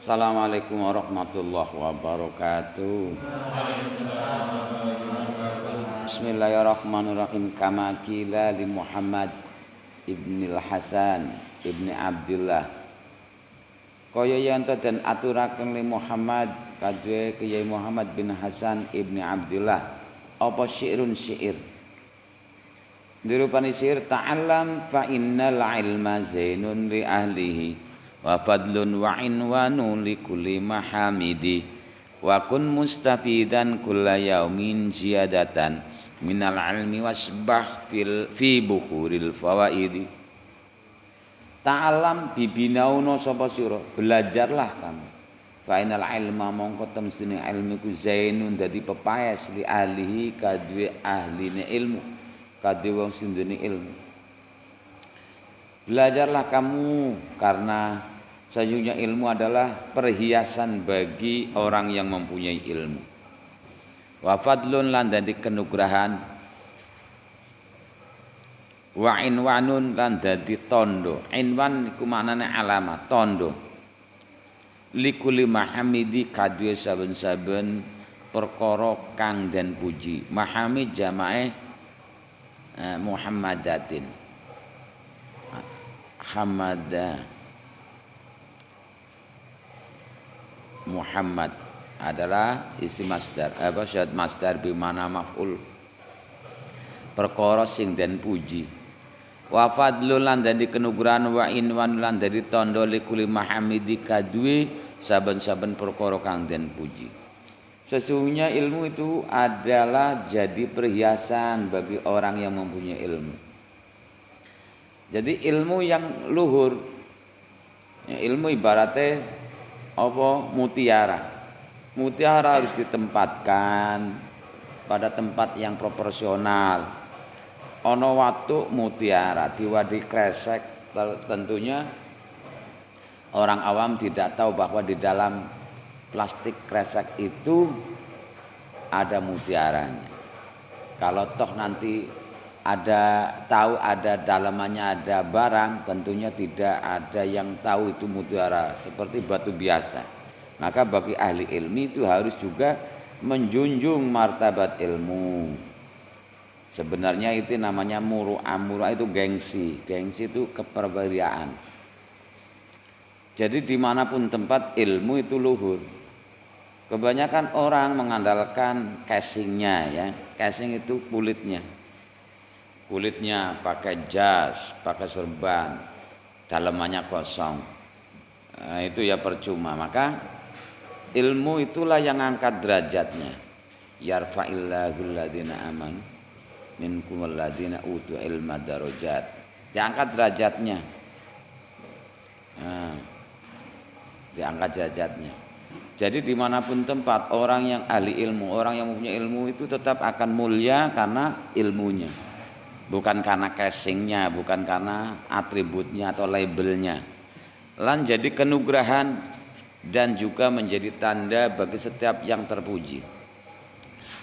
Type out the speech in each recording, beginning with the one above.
Assalamualaikum warahmatullahi wabarakatuh. Bismillahirrahmanirrahim. Kama qila li Muhammad ibnil Hasan ibni Abdullah. Kaya yen den aturaken li Muhammad kadue Kyai Muhammad bin Hasan ibni Abdullah apa syi'run syair. Dirupani syair ta'allam fa innal ilma zainun li ahlihi wa fadlun wa inwanu li kulli mahamidi wa kun mustafidan kulla yaumin ziyadatan minal ilmi wasbah fi bukhuril fawaidi. Ta'alam bibinauna sapa sira, belajarlah kamu. Fa innal ilma mongko temstine ilmu ku zainun dadi pepaes li ahlihi kadue ahline ilmu, kadue wong sing duweni ilmu. Belajarlah kamu karena sesungguhnya ilmu adalah perhiasan bagi orang yang mempunyai ilmu. Wa fadlun lan dadi kenugrahan, wa inwanun lan dadi tondo. Inwan iku maknane alamat, tondo. Likuli mahamidi kadue saben-saben perkara kang den puji. Mahamid jamae Muhammadatin. Hamada Muhammad adalah isim masdar, syad masdar bimana maf'ul, perkara sing den puji. Wa fadlun lan dadi kenugrahan, wa inwan lan dadi tondo likuli mahamidi kadue saben-saben perkara kang den puji. Sesungguhnya ilmu itu adalah jadi perhiasan bagi orang yang mempunyai ilmu. Jadi ilmu yang luhur, ilmu ibaratnya apa? Mutiara. Mutiara harus ditempatkan pada tempat yang proporsional. Ono watu mutiara diwadi kresek, tentunya orang awam tidak tahu bahwa di dalam plastik kresek itu ada mutiaranya. Kalau toh nanti tahu ada dalamannya ada barang, tentunya tidak ada yang tahu itu mutiara, seperti batu biasa. Maka bagi ahli ilmi itu harus juga menjunjung martabat ilmu. Sebenarnya itu namanya muru'ah itu gengsi itu keperbedaan. Jadi dimanapun tempat ilmu itu luhur. Kebanyakan orang mengandalkan casingnya ya. Casing itu kulitnya pakai jas, pakai serban, dalamannya kosong. Nah, itu ya percuma. Maka ilmu itulah yang angkat derajatnya. Yarfa'illahul ladzina amanu minkum walladzina utul ilma darajat. Diangkat derajatnya. Nah, diangkat derajatnya. Jadi dimanapun tempat orang yang ahli ilmu, orang yang mempunyai ilmu itu tetap akan mulia karena ilmunya. Bukan karena casingnya, bukan karena atributnya atau labelnya. Lan jadi kenugrahan dan juga menjadi tanda bagi setiap yang terpuji.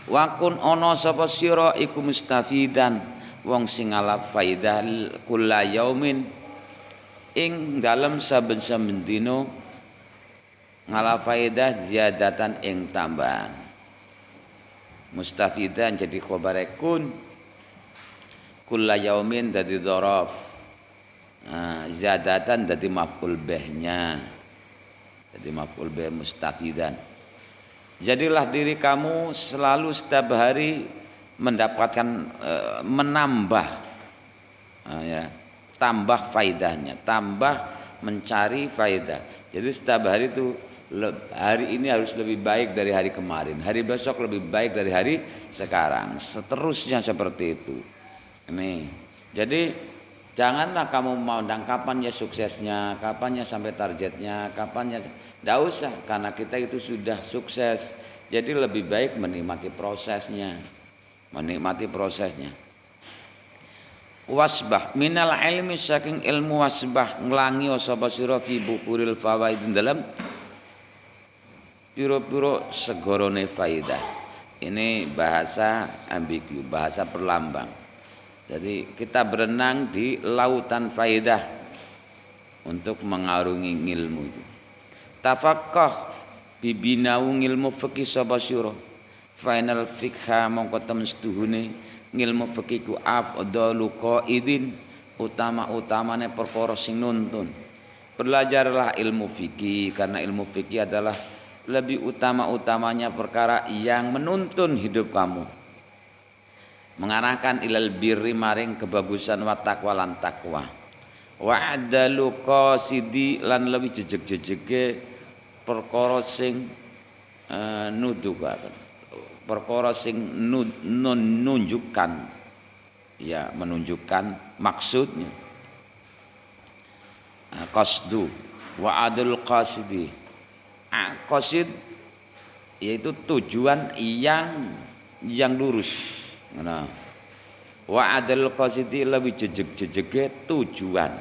Wa kun ono sapa sira iku mustafidan wong sing ngalap faidah kulla yaumin ing dalem saben-saben dina ngalap faidah ziyadatan ing tambahan. Mustafidan jadi khabare kun, kulla yaumin dadi dzaraf. Ziyadatan dadi maf'ul bihnya. Jadi maf'ul bih mustafidan. Jadilah diri kamu selalu setiap hari mendapatkan menambah ya, tambah faidahnya, tambah mencari faidah. Jadi setiap hari itu hari ini harus lebih baik dari hari kemarin, hari besok lebih baik dari hari sekarang, seterusnya seperti itu. Ini. Jadi janganlah kamu memandang kapan ya suksesnya, kapan ya sampai targetnya, kapan ya, tidak usah, karena kita itu sudah sukses. Jadi lebih baik menikmati prosesnya, Wasbah minal ilmi saking ilmu wasbah nglangi sapa sira fi bukuril fawaid dalam piro-piro segorone faidah. Ini bahasa ambigu, bahasa perlambang. Jadi kita berenang di lautan faidah untuk mengarungi ilmu itu. tafaqqah bibinau ngilmu fikih sapa sira final fikha mongko temen setuhune ngilmu fikih ku afdalu qaidin utama-utamane perkara sing nuntun. Belajarlah ilmu fikih karena ilmu fikih adalah lebih utama-utamanya perkara yang menuntun hidup kamu, mengarahkan ilal birri maring kebagusan wa taqwa lan takwa. Wa adalu qasidi lan lebih jejeg-jejege perkara sing nuduhaken, perkara sing menunjukkan ya menunjukkan maksudnya. Qasdu wa adul qasidi. Qasid yaitu tujuan yang lurus. Nah, wa adul qasidi lebih jejeg-jejege tujuan.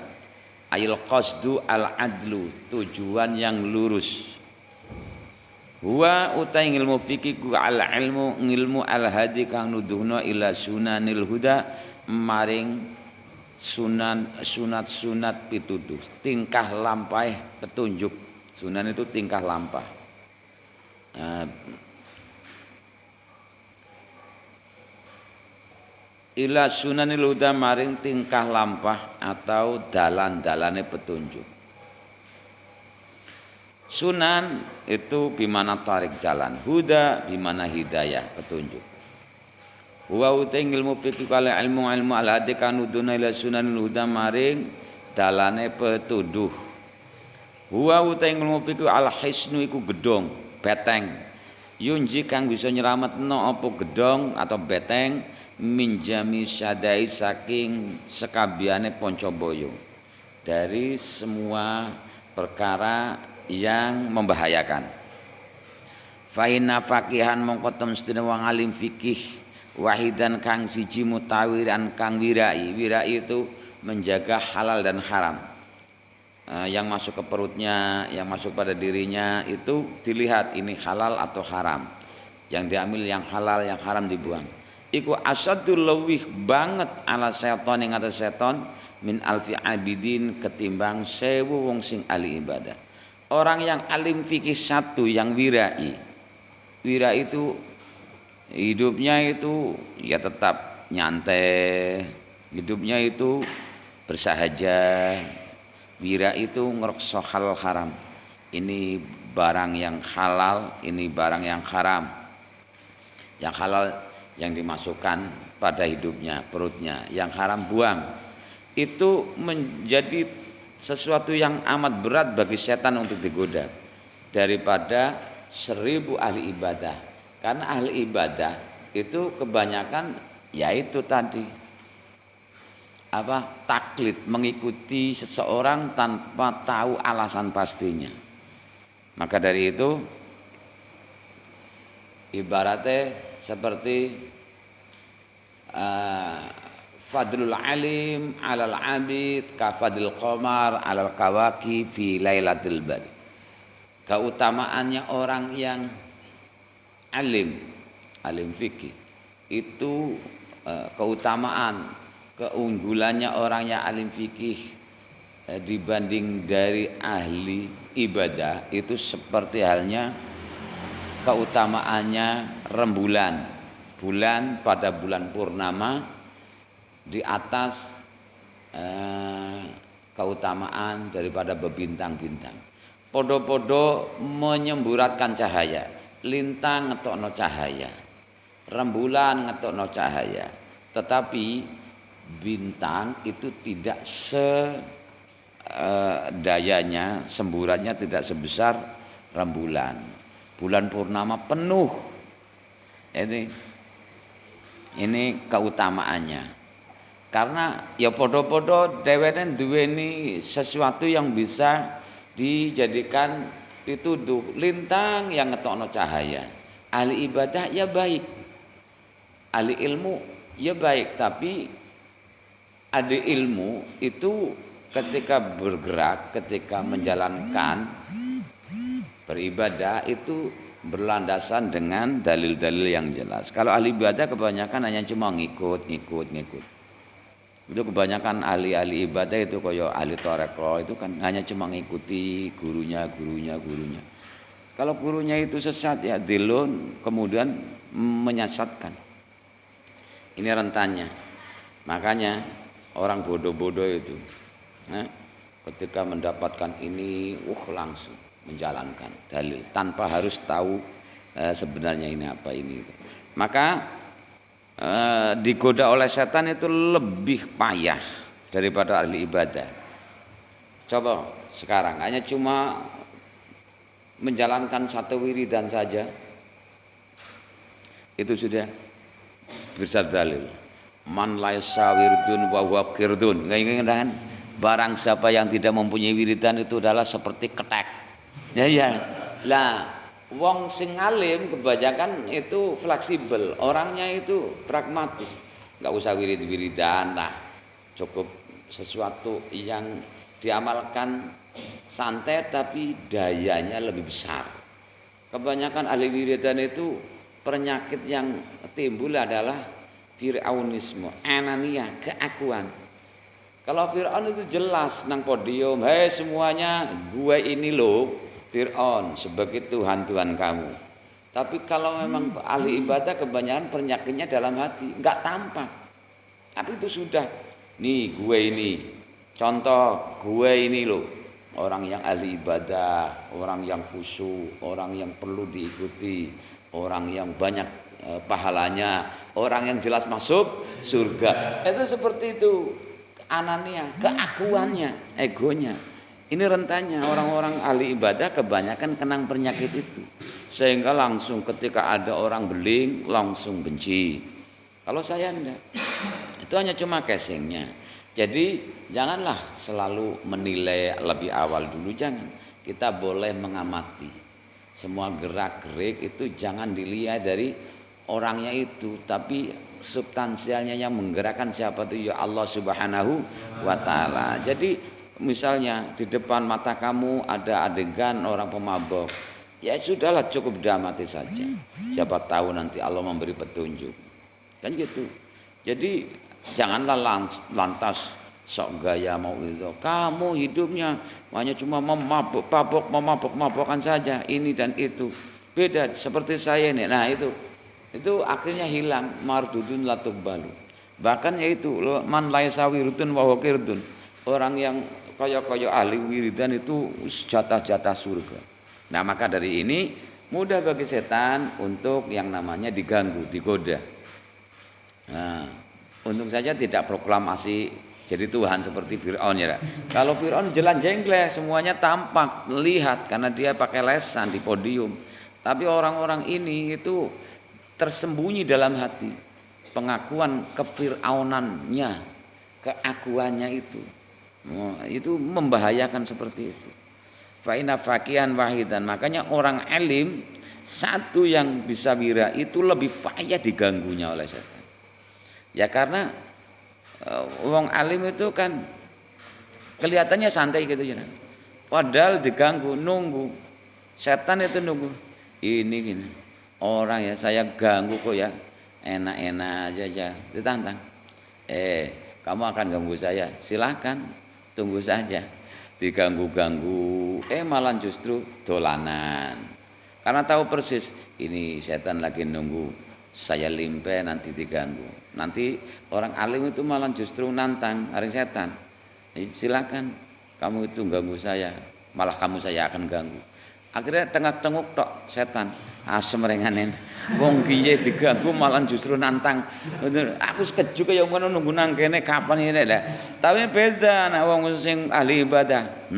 Ayil qasdu al adlu, tujuan yang lurus. Huwa utai ilmu fikih ku al ilmu al hadi kang nuduhna ila sunanil huda maring sunat pituduh, tingkah lampah petunjuk. Sunan itu tingkah lampah. Ila sunanil huda maring tingkah lampah atau dalan-dalane petunjuk. Sunan itu bimana tarik jalan, huda bimana hidayah petunjuk. Wa utai ilmu fikih kala ilmu al-hadi kanuduna ila sunanil huda maring dalane petuduh. Wa utai ilmu fikih al-hisnu iku gedong, beteng. Yunji kang bisa nyelametno apa gedong atau beteng minjami syadai saking sekabiane poncoboyo dari semua perkara yang membahayakan. Fa inna faqihan mongko temstine wong alim fikih wahidan kang siji mutawiran kang wirai. Wirai itu menjaga halal dan haram. Yang masuk ke perutnya, yang masuk pada dirinya itu dilihat ini halal atau haram. Yang diambil yang halal, yang haram dibuang. Iku asadul lawih banget ala seton yang atas seton min alfi abidin ketimbang 1000 wong sing ahli ibadah. Orang yang alim fikih satu yang wirai. Wirai itu hidupnya itu ya tetap nyantai, hidupnya itu bersahaja. Wira itu ngerokso halal haram. Ini barang yang halal, ini barang yang haram. Yang halal yang dimasukkan pada hidupnya, perutnya, yang haram buang. Itu menjadi sesuatu yang amat berat bagi setan untuk digoda daripada 1000 ahli ibadah. Karena ahli ibadah itu kebanyakan yaitu tadi taklid, mengikuti seseorang tanpa tahu alasan pastinya. Maka dari itu ibaratnya seperti fadlul alim alal abid ka fadlil qamar alal kawaki fi lailatul badr. Keutamaannya orang yang alim fikih itu keutamaan keunggulannya orang yang alim fikih dibanding dari ahli ibadah itu seperti halnya keutamaannya rembulan, bulan pada bulan purnama di atas keutamaan daripada bebintang-bintang. Podo-podo menyemburatkan cahaya, lintang ngetokno cahaya, rembulan ngetokno cahaya, tetapi bintang itu tidak dayanya, semburannya tidak sebesar rembulan. Bulan purnama penuh. Ini keutamaannya. Karena ya podo-podo dheweke duweni sesuatu yang bisa dijadikan pituduh, lintang yang ngetokno cahaya. Ahli ibadah ya baik, ahli ilmu ya baik, tapi ada ilmu itu ketika bergerak, ketika menjalankan beribadah itu berlandasan dengan dalil-dalil yang jelas. Kalau ahli ibadah kebanyakan hanya cuma ngikut. Itu kebanyakan ahli-ahli ibadah itu kayak ahli toreko itu kan hanya cuma ngikuti gurunya. Kalau gurunya itu sesat ya dilun kemudian menyesatkan. Ini rentannya. Makanya orang bodoh-bodoh itu ketika mendapatkan ini langsung menjalankan dalil tanpa harus tahu sebenarnya ini apa ini. Maka digoda oleh setan itu lebih payah daripada ahli ibadah. Coba sekarang hanya cuma menjalankan satu wiridan saja itu sudah besar dalil. Man laisa wirdun wa huwa qirdun. Kan barang siapa yang tidak mempunyai wiridan itu adalah seperti ketek. Ya. Lah wong sing alim kebanyakan itu fleksibel, orangnya itu pragmatis, nggak usah wirid-wiridan lah, cukup sesuatu yang diamalkan santai tapi dayanya lebih besar. Kebanyakan ahli wiridan itu penyakit yang timbul adalah fir'aunisme, anania, keakuan. Kalau Fir'aun itu jelas nang podium, hei semuanya gue ini loh Fir'aun sebagai Tuhan kamu. Tapi kalau memang ahli ibadah kebanyakan penyakitnya dalam hati, enggak tampak. Tapi itu sudah, nih gue ini, contoh gue ini loh, orang yang ahli ibadah, orang yang khusyuk, orang yang perlu diikuti, orang yang banyak pahalanya, orang yang jelas masuk surga. Itu seperti itu, anania, keakuannya, egonya. Ini rentannya orang-orang ahli ibadah kebanyakan kenang penyakit itu. Sehingga langsung ketika ada orang beling langsung benci. Kalau saya enggak. Itu hanya cuma casingnya. Jadi janganlah selalu menilai lebih awal dulu, jangan. Kita boleh mengamati. Semua gerak-gerik itu jangan dilihat dari orangnya itu, tapi substansialnya yang menggerakkan siapa itu ya Allah Subhanahu wa taala. Jadi misalnya di depan mata kamu ada adegan orang pemabok, ya sudahlah cukup diamati saja. Siapa tahu nanti Allah memberi petunjuk. Kan gitu. Jadi janganlah lantas sok gaya mau itu. Kamu hidupnya hanya cuma memabok-mabokkan saja ini dan itu. Beda seperti saya ini. Nah itu akhirnya hilang mardudun latubbalu. Bahkan yaitu man laisa wirdun wa huwa qirdun. Orang yang kaya ahli wiridan itu jatah-jatah surga. Nah maka dari ini mudah bagi setan untuk yang namanya diganggu, digoda. Nah, untung saja tidak proklamasi jadi Tuhan seperti Fir'aun ya. Kalau Fir'aun jalan jenggle semuanya tampak lihat karena dia pakai lesan di podium. Tapi orang-orang ini itu tersembunyi dalam hati pengakuan kefir'aunannya, keakuannya itu membahayakan seperti itu. Fa inna faqihan wahidan, makanya orang alim satu yang bisa wira itu lebih payah diganggunya oleh setan. Ya karena orang alim itu kan kelihatannya santai gitu ya. Padahal diganggu, nunggu. Setan itu nunggu. Ini gini. Orang ya saya ganggu kok ya. Enak-enak aja ditantang. Kamu akan ganggu saya. Silakan. Tunggu saja, diganggu-ganggu, malah justru dolanan. Karena tahu persis ini setan lagi nunggu saya limpe nanti diganggu. Nanti orang alim itu malah justru nantang hari setan. Silakan kamu itu ganggu saya, malah kamu saya akan ganggu. Akhirnya tengok-tengok tok setan. Asem renganen. Wong kiye diganggu malah justru nantang. Aku sekejut kaya ngono nunggu nang kene kapan ini lah. Tapi beda nek wong sing ahli ibadah.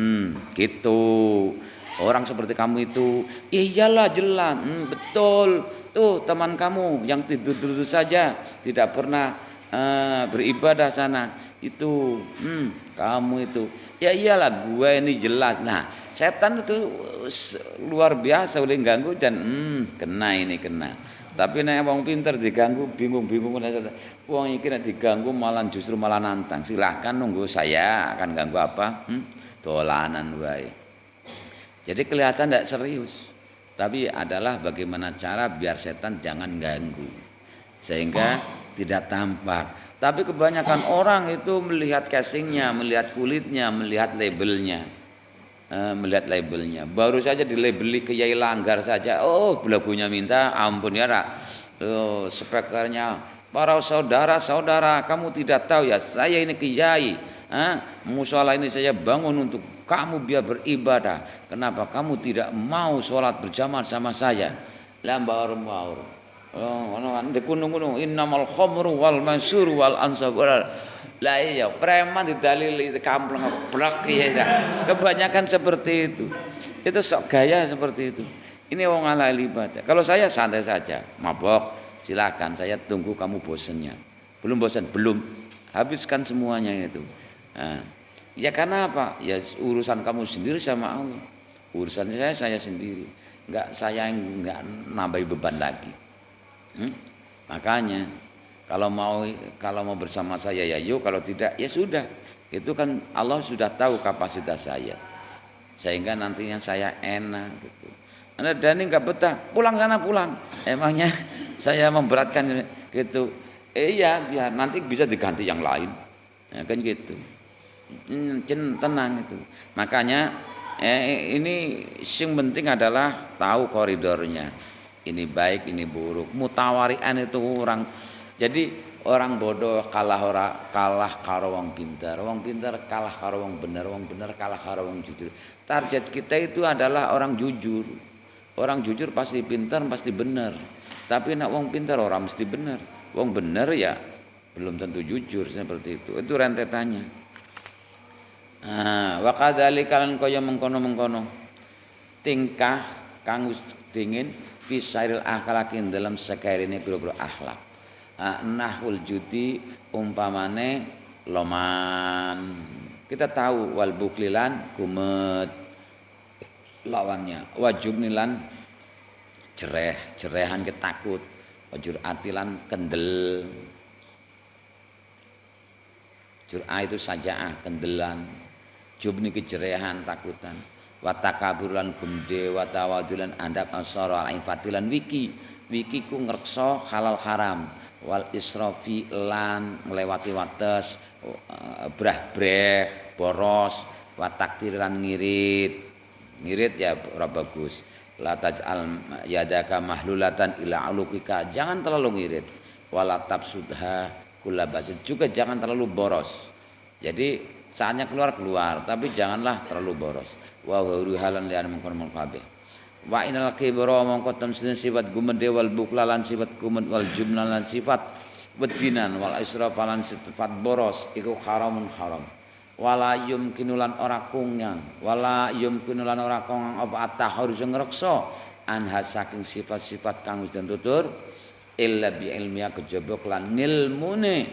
Gitu. Orang seperti kamu itu, iyalah jelas. Betul. Tuh teman kamu yang tidur-tidur saja tidak pernah beribadah sana. Itu kamu itu. Ya iyalah gue ini jelas. Nah, setan itu luar biasa boleh ganggu dan kena. Tapi nek wong pinter diganggu bingung-bingung wong iki nek diganggu malah justru malah nantang. Silahkan nunggu saya akan ganggu apa? Dolanan wae. Jadi kelihatan tidak serius. Tapi adalah bagaimana cara biar setan jangan ganggu. Sehingga tidak tampak. Tapi kebanyakan orang itu melihat casingnya, melihat kulitnya, melihat labelnya. Melihat labelnya. Baru saja dilabeli Kiai Langgar saja. Oh, belagunya minta ampun ya, Rak. Oh, speakernya. Para saudara-saudara, kamu tidak tahu ya, saya ini Kiai. Musola ini saya bangun untuk kamu biar beribadah. Kenapa kamu tidak mau sholat berjamaah sama saya? Lambaur-baur. Oh, gunung-gunung innamal khamru wal mansur wal ansab. Lah iya, preman didalili kampleng blek ya. Kebanyakan seperti itu. Itu sok gaya seperti itu. Ini wong ala ibadah. Kalau saya santai saja, mabok, silakan saya tunggu kamu bosennya. Belum bosan, belum. Habiskan semuanya itu. Nah, ya karena apa? Ya urusan kamu sendiri sama Allah. Urusan saya sendiri. Saya enggak nambahi beban lagi. Makanya kalau mau bersama saya ya yuk, kalau tidak ya sudah. Itu kan Allah sudah tahu kapasitas saya, sehingga nantinya saya enak gitu. Anda Dani nggak betah, pulang sana pulang. Emangnya saya memberatkan gitu? Iya, biar nanti bisa diganti yang lain, ya kan gitu. Tenang itu. Makanya ini yang penting adalah tahu koridornya. Ini baik, ini buruk. Mutawarian itu orang. Jadi orang bodoh kalah karo wong pintar. Wong pintar kalah karo wong bener. Wong bener kalah karo wong jujur. Target kita itu adalah orang jujur. Orang jujur pasti pintar, pasti benar. Tapi nak wong pintar orang mesti benar. Wong bener ya belum tentu jujur, seperti itu. Itu rentetannya. Wa kadzalika lan kaya mengkono-mengkono. Tingkah kang wis dingin fisairil akhlakin dalam sekairine pira-pira akhlak. Nahul judi umpamane loman. Kita tahu wal buklilan kumet lawannya. Wajubnilan jerehan ketakut. Wajur atilan kendel. Jur'ah itu sajaah kendelan. Jubni kejerehan takutan. Watakaburan gumde watawadulan andap asara al-ifatilan wiki ku ngreksa halal haram wal israfi lan nglewati wates brah-breh boros wataktiran ngirit ya ora bagus la taj'al yadaka mahlulatan ila ulukika, jangan terlalu ngirit, wala tabsudha kullabatin, juga jangan terlalu boros. Jadi saatnya keluar tapi janganlah terlalu boros. Wa huru halan lian mengkono kabeh. Wa inal kibra mongko ten sifat gumede wal buklalan sifat gumed wal jumlalan sifat wedinan wal israfalan sifat boros iku haramun haram. Wala yumkinulan ora kungang, wala yumkinulan ora kungang apa at-tahharuz ngreksa anha saking sifat-sifat kang wis tutur illa bi ilmiya kejaba lan ilmune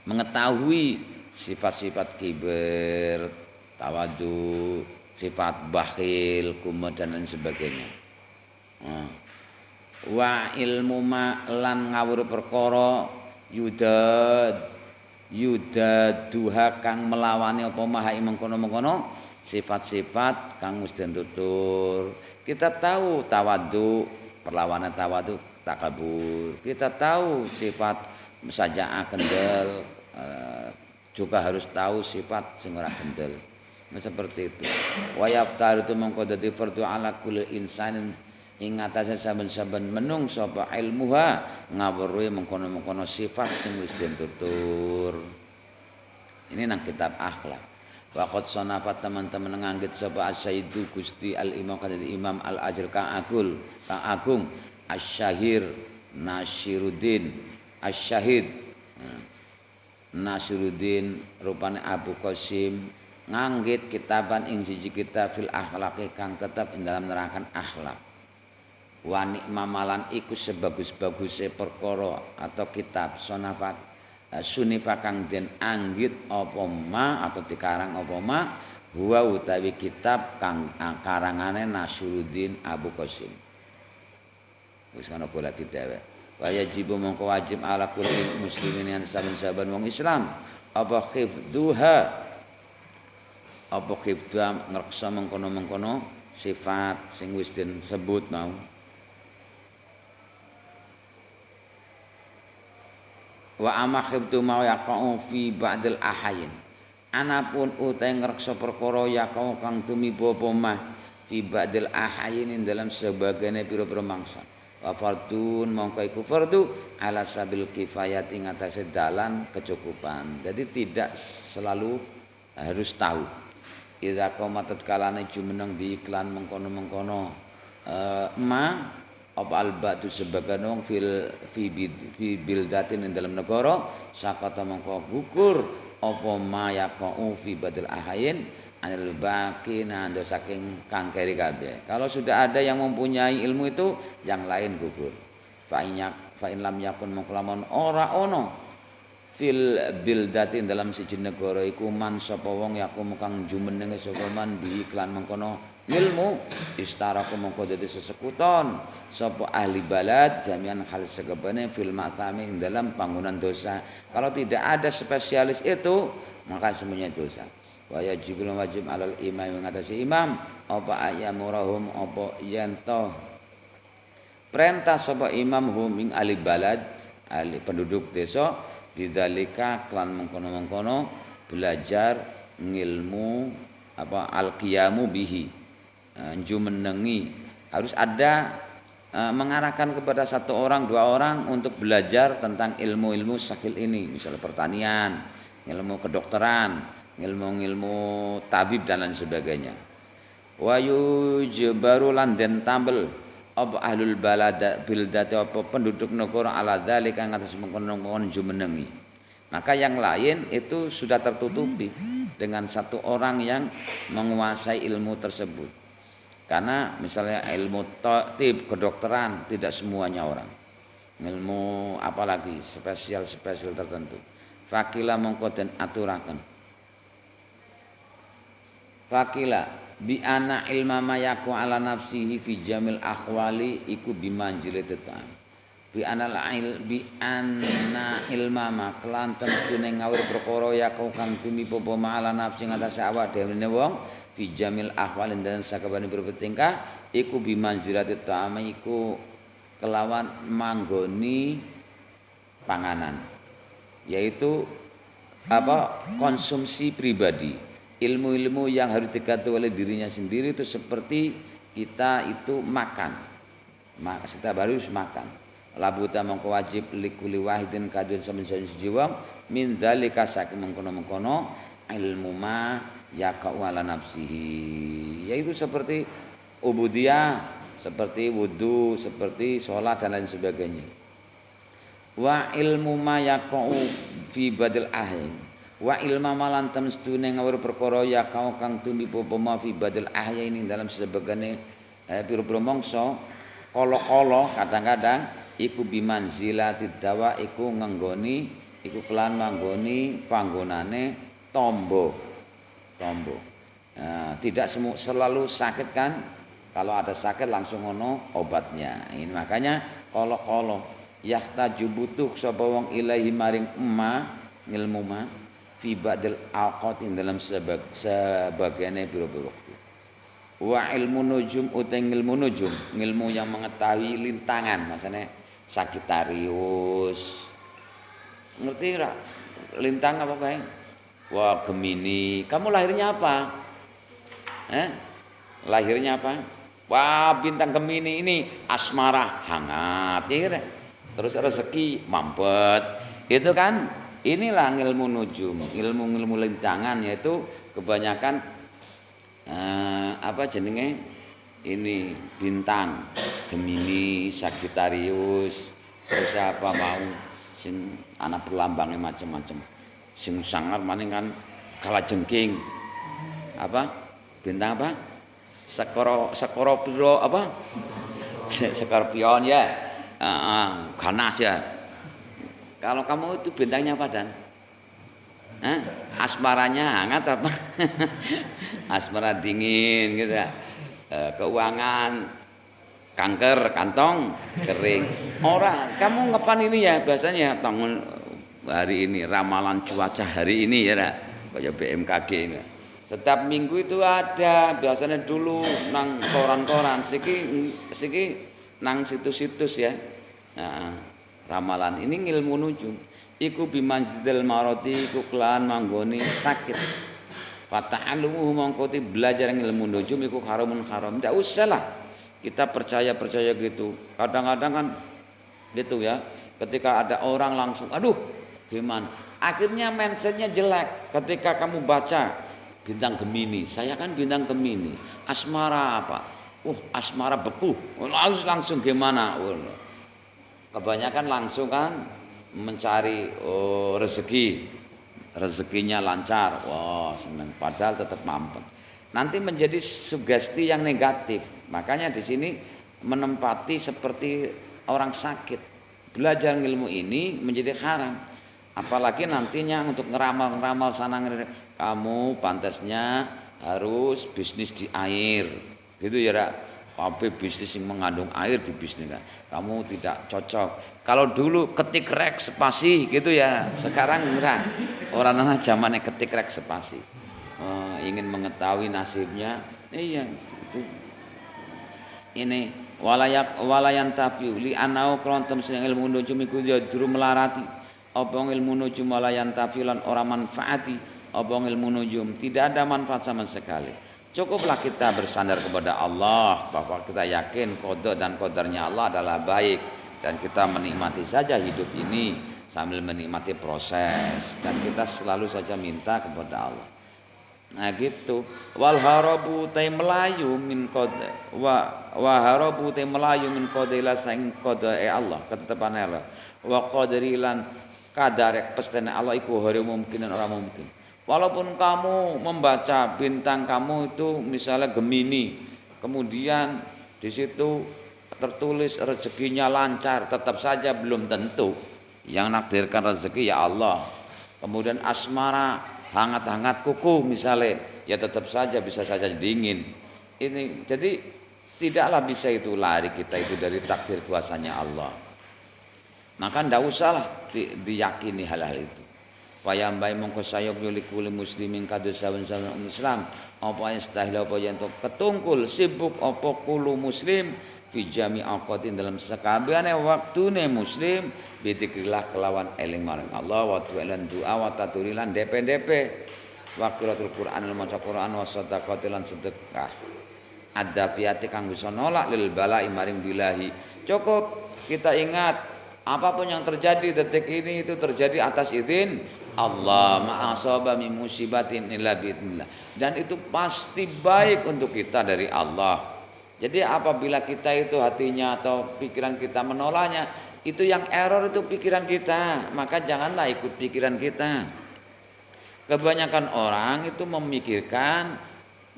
mengetahui sifat-sifat kiber, tawadu, sifat bakhil, kumet dan lain sebagainya. Wa ilmu ma lan ngawur perkara yudaduha kang melawani apa maha mengkono-mengkono sifat-sifat kang wis den tutur. Kita tahu tawadu, perlawanan tawadu takabur. Kita tahu sifat sajaah kendel, juga harus tahu sifat sing ora kendel. Nah, seperti itu. Wa yaftar itu mengko dadi fardu ala kulli insanin ing atase saben-saben menungso apa ilmuha ngawruhi mengkono-mengkono sifat sing wis den tutur. Ini nang kitab akhlak. Wa qad sanafat teman-teman nganggit sapa Asy-Syaidu Gusti Al-Imam kadhi Imam Al-Ajr kang agung Asy-Syahir Nasiruddin Asy-Syahid Nasiruddin rupane Abu Qasim nganggit kitaban ing siji kitab fil akhlaqi kang tetep ing dalam nerangkan akhlak. Wa nikmamalan iku sebagus-baguse perkara atau kitab sonafat sunifa kang den anggit apa ma atau dikarang apa ma huwa utawi kitab kang karangane Nasiruddin Abu Qasim. Wis kana bola didhewek. Wa yajibu mongko wajib ala kulli muslimin yang saben-saben wong Islam apa khifduha ngreksa mengkono-mengkono sifat sing wis den sebut mau. Wa amakhibtu ma yaqau fi ba'dil ahayin. Anapun utai ngreksa perkara yaqau kang tumiba apa mah fi ba'dil ahayin dalam sebagian pira-pira mangsa. Wa fardun mongko iku fardu ala sabil kifayat ing atase dalan kecukupan. Jadi tidak selalu harus tahu. Idza qamatat kalane jumeneng di iklan mengkono-mengkono ma apa albatu sebagian wong fi bildatin ing dalam negara sakata mongko gugur apa ma yaqau fi badil ahayin anil baqina ando saking kang keri kabeh. Kalau sudah ada yang mempunyai ilmu itu yang lain gugur. Fa in lam yakun mongko lamun ora ono fil bildatin dalam siji negara iku man sapa wong yakum kang jumenenge sapa man bi iklan mengkono ilmu istaraku mongko dadi sesekuton sapa ahli balad jami'an hal sekebene fil matami dalam bangunan dosa. Kalau tidak ada spesialis itu maka semuanya dosa. Wa yajibul wajib alal imam mengatasi imam apa ayamurahum apa yanto perintah sapa imam hum ing ahli balad ahli penduduk desa bidzalika klan mengkono-mengkono belajar ngilmu apa al-qiyamu bihi jumenengi harus ada mengarahkan kepada satu orang dua orang untuk belajar tentang ilmu-ilmu sakil ini, misalnya pertanian, ilmu kedokteran, ilmu-ilmu tabib dan lain sebagainya. Wa yujbaru lan den tambel apa ahlul balada bildati apa penduduk negara ala dzalika ngatas mengkono-mengkono jumenengi. Maka yang lain itu sudah tertutupi dengan satu orang yang menguasai ilmu tersebut. Karena misalnya ilmu tabib kedokteran tidak semuanya orang. Ilmu apalagi spesial tertentu. Fakila mongko den aturaken. Fakila bi ana ilma ma yaku ala nafsihi fi jamil akhwali iku bimanjil tetan. Bi ana ilma ma kelan temune ngawur perkara yaku kang tumiba ala nafsi ngatas awak dhewe wong fi jamil ahwalin dan sakabane bertingkah iku bimanjilati ta'ama iku kelawan manggoni panganan yaitu apa konsumsi pribadi ilmu-ilmu yang harus diganti oleh dirinya sendiri itu seperti kita itu makan setiap hari harus makan labuta mongko wajib likuli wahidin kadun saben-saben jiwa min dzalika saking mengkono-mengkono ilmu ma yaqa'u ala nafsihi yaitu seperti ubudiyah, seperti wudu, seperti sholat dan lain sebagainya. Wa ilmu ma yaqa'u fi badil ahin wa ilma malan tamstune ngawur perkara yaqa'u kang tumiba pema fi badil ahya ini dalam sebagainya pira-pira mangsa kala-kala kadang-kadang iku bimanzilati dawa iku ngenggoni iku kelan manggoni panggonane tombo. Nah, tidak selalu sakit kan? Kalau ada sakit langsung ono obatnya. Ini makanya kala-kala yahtaju butuh sapa wong ilahi maring ngilmu ma fi ba'dil awqatin dalam sebagiannya biro-biro. Wa ilmu nujum utai ilmu nujum, ilmu yang mengetahui lintangan, maksudnya Sagittarius. Ngerti ra? Lintang apa bae? Wah Gemini, kamu lahirnya apa? Lahirnya apa? Wah bintang Gemini ini asmara hangat, ya. Terus rezeki mampet, itu kan? Inilah ilmu nujum, ilmu lintangan yaitu kebanyakan apa jenenge ini bintang Gemini, Sagittarius, terus apa mau sing anak berlambangnya macam-macam. Sing sangar maning kan kalajengking apa bintang apa Skorpio apa Skorpion ya ganas ya. Kalau kamu itu bintangnya apa dan asmaranya hangat apa asmara dingin gitu ya. Keuangan kanker kantong kering ora kamu ngefan ini ya biasanya tangan hari ini ramalan cuaca hari ini ya kayak BMKG ini. Setiap minggu itu ada biasanya dulu nang koran-koran siki nang situs-situs ya. Nah, ramalan ini ilmu nujum. iku bimanjidil maroti iku kelan manggoni sakit. Fata'alluhu mongkoti belajar ilmu nujum iku haramun haram. Tidak usah lah kita percaya gitu. Kadang-kadang kan gitu ya. Ketika ada orang langsung, aduh gimana? Akhirnya mindsetnya jelek. Ketika kamu baca bintang Gemini, saya kan bintang Gemini. Asmara apa? Asmara beku. Langsung gimana? Kebanyakan langsung kan mencari rezeki. Rezekinya lancar, wah senang. Padahal tetap mampet. Nanti menjadi sugesti yang negatif. Makanya di sini menempati seperti orang sakit. Belajar ilmu ini menjadi haram. Apalagi nantinya untuk ngeramal sana kamu pantasnya harus bisnis di air, gitu ya, Rak. Tapi bisnis yang mengandung air di bisnis kan. Kamu tidak cocok. Kalau dulu ketik rek spasi gitu ya, sekarang enggak. Orang anak zamannya ketik rek spasi. Ingin mengetahui nasibnya, iya itu. Ini walayan tafiu li anau kelontem sing ilmu nujum iku ya juru melarati. Apa ilmu nujum walayan tafiu lan ora manfaati. Apa ilmu nujum tidak ada manfaat sama sekali. Cukuplah kita bersandar kepada Allah bahwa kita yakin qada dan qadarnya Allah adalah baik dan kita menikmati saja hidup ini sambil menikmati proses dan kita selalu saja minta kepada Allah. Nah gitu. Wal harabu tay melayu min qada wa harabu tay melayu min qadaila saing qadae Allah ketetapan Allah wa qadarilan kadarek pestene Allah iku hari mungkin dan orang mungkin. Walaupun kamu membaca bintang kamu itu misalnya Gemini, kemudian di situ tertulis rezekinya lancar, tetap saja belum tentu. Yang nakdirkan rezeki ya Allah. Kemudian asmara hangat-hangat kuku misalnya, ya tetap saja bisa saja dingin. Ini jadi tidaklah bisa itu lari kita itu dari takdir kuasanya Allah. Maka ndak usahlah diyakini hal-hal itu. Payambai mongko sayok yulikuli muslimin kados sawen-sawen Islam apa istahil apa yen ketungkul sibuk apa kulu muslim fi jami awqatin dalam sakabehane waktune muslim bidzikrillah kelawan eling marang Allah wa tu'lan doa wa taturilan DP wa qiraatul Qur'an lan maca Qur'an wa sadaqatil lan sedekah ada fiati kang bisa nolak lil bala'i maring bilahi. Cukup kita ingat apapun yang terjadi detik ini itu terjadi atas izin Allah, ma'asaba min musibatin illa bi'idznillah. Dan itu pasti baik untuk kita dari Allah. Jadi apabila kita itu hatinya atau pikiran kita menolaknya, itu yang error itu pikiran kita. Maka janganlah ikut pikiran kita. Kebanyakan orang itu memikirkan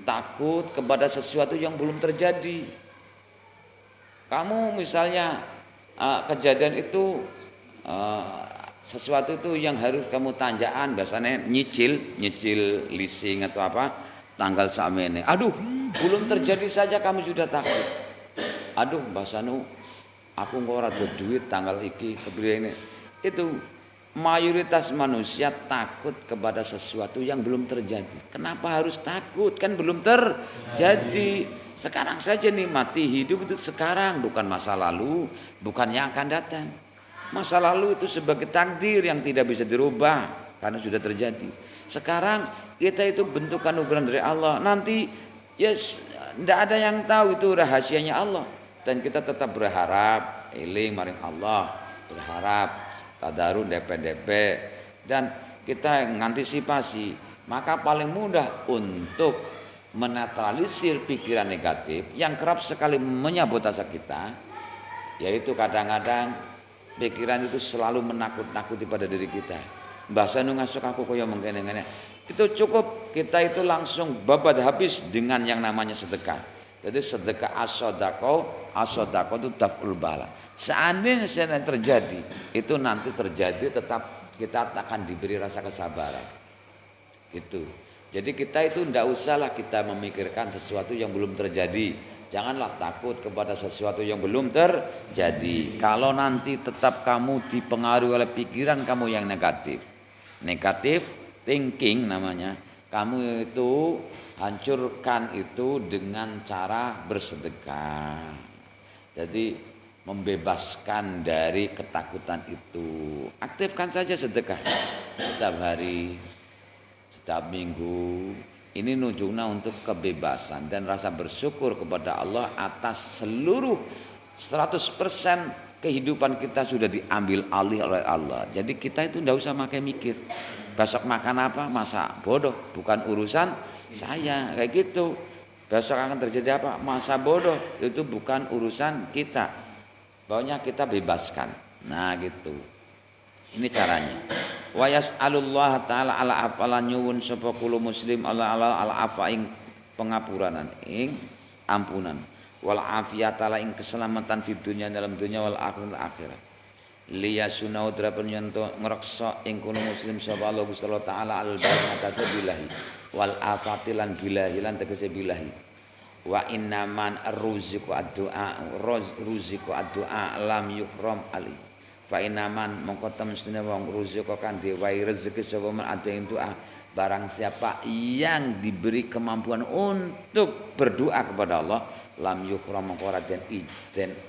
takut kepada sesuatu yang belum terjadi. Kamu misalnya kejadian itu sesuatu itu yang harus kamu tanjaan, biasanya nyicil leasing atau apa tanggal samene. Aduh, belum terjadi saja kamu sudah takut. Aduh, basanu aku ora ada duit tanggal iki kepriye ini. Itu mayoritas manusia takut kepada sesuatu yang belum terjadi. Kenapa harus takut? Kan belum terjadi. Sekarang saja nikmati hidup itu sekarang, bukan masa lalu, bukan yang akan datang. Masa lalu itu sebagai takdir yang tidak bisa dirubah karena sudah terjadi. Sekarang kita itu bentuk anugerah dari Allah. Nanti ya tidak ada yang tahu itu rahasianya Allah. Dan kita tetap berharap eling maring Allah, berharap tadarus DP dan kita mengantisipasi. Maka paling mudah untuk menetralisir pikiran negatif yang kerap sekali menyabotase kita, yaitu kadang-kadang pikiran itu selalu menakut-nakuti pada diri kita. Bahasa nu ngasuk aku kaya mengkene-ngene. Itu cukup kita itu langsung babat habis dengan yang namanya sedekah. Jadi sedekah as-shadaqah itu taf'ul bala. Seandainya terjadi, itu nanti terjadi tetap kita akan diberi rasa kesabaran. Gitu. Jadi kita itu tidak usahlah kita memikirkan sesuatu yang belum terjadi. Janganlah takut kepada sesuatu yang belum terjadi. Kalau nanti tetap kamu dipengaruhi oleh pikiran kamu yang negatif thinking namanya, kamu itu hancurkan itu dengan cara bersedekah. Jadi membebaskan dari ketakutan itu. Aktifkan saja sedekah setiap hari, setiap minggu. Ini nunjukna untuk kebebasan dan rasa bersyukur kepada Allah atas seluruh 100% kehidupan kita sudah diambil alih oleh Allah. Jadi kita itu tidak usah pakai mikir. Besok makan apa? Masa bodoh, bukan urusan saya. Kayak gitu. Besok akan terjadi apa? Masa bodoh, itu bukan urusan kita. Pokoknya kita bebaskan. Nah gitu. Ini caranya. Wa yas'alullah ta'ala ala afalan nyuwun sapa kulo muslim ala afa ing pengapuranan ing ampunan wal afiyata ing keselamatan di dunia dalam dunia wal akhirat. Liya sunau drapen yanto ngreksa ing kulo muslim sapa Allah Gusti Allah taala al barakata billahi wal afatilan billahi lan tegese billahi. Wa innaman arruziqu ad-du'a lam yukram ali. Fa inaman mongko temene wong rezeki kan diwai rezeki sapa men ada ing doa barang siapa yang diberi kemampuan untuk berdoa kepada Allah lam yukhram mongko ora den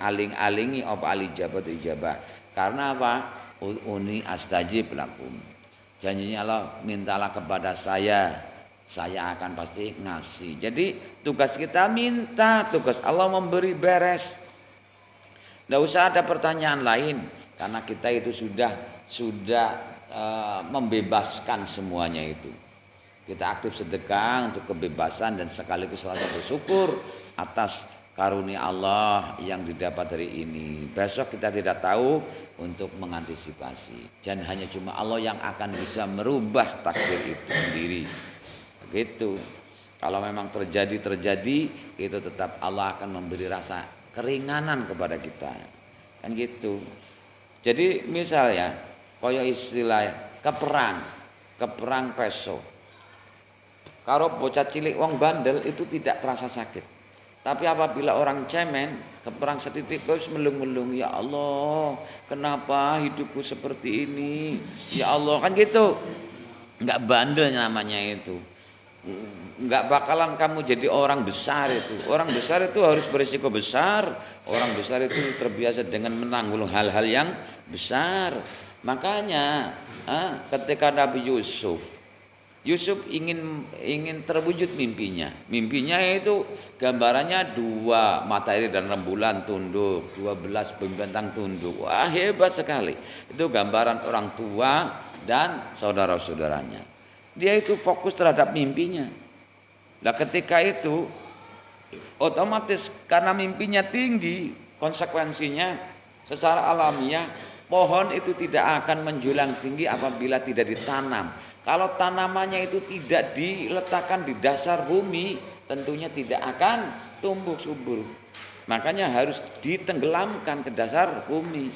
aling-alingi apa ijabah karena apa uni astajib lakum janjinya Allah mintalah kepada saya akan pasti ngasih. Jadi tugas kita minta, tugas Allah memberi beres. Tidak usah ada pertanyaan lain. Karena kita itu sudah membebaskan semuanya itu. Kita aktif sedekah untuk kebebasan dan sekaligus selalu bersyukur atas karunia Allah yang didapat dari ini. Besok kita tidak tahu untuk mengantisipasi. Dan hanya cuma Allah yang akan bisa merubah takdir itu sendiri. Begitu. Kalau memang terjadi itu tetap Allah akan memberi rasa keringanan kepada kita. Kan gitu. Jadi misalnya kaya istilah keperang peso. Kalau bocah cilik wong bandel itu tidak terasa sakit. Tapi apabila orang cemen keperang setitik terus melung-melung, ya Allah, kenapa hidupku seperti ini? Ya Allah, kan gitu. Enggak bandel namanya itu. Enggak bakalan kamu jadi orang besar itu. Orang besar itu harus berisiko besar. Orang besar itu terbiasa dengan menanggung hal-hal yang besar. Makanya ketika Nabi Yusuf ingin terwujud mimpinya. Mimpinya itu gambarannya 2 matahari dan rembulan tunduk, 12 bintang tunduk. Wah, hebat sekali. Itu gambaran orang tua dan saudara-saudaranya. Dia itu fokus terhadap mimpinya. Nah ketika itu otomatis karena mimpinya tinggi, konsekuensinya secara alamiah pohon itu tidak akan menjulang tinggi apabila tidak ditanam. Kalau tanamannya itu tidak diletakkan di dasar bumi, tentunya tidak akan tumbuh subur. Makanya harus ditenggelamkan ke dasar bumi.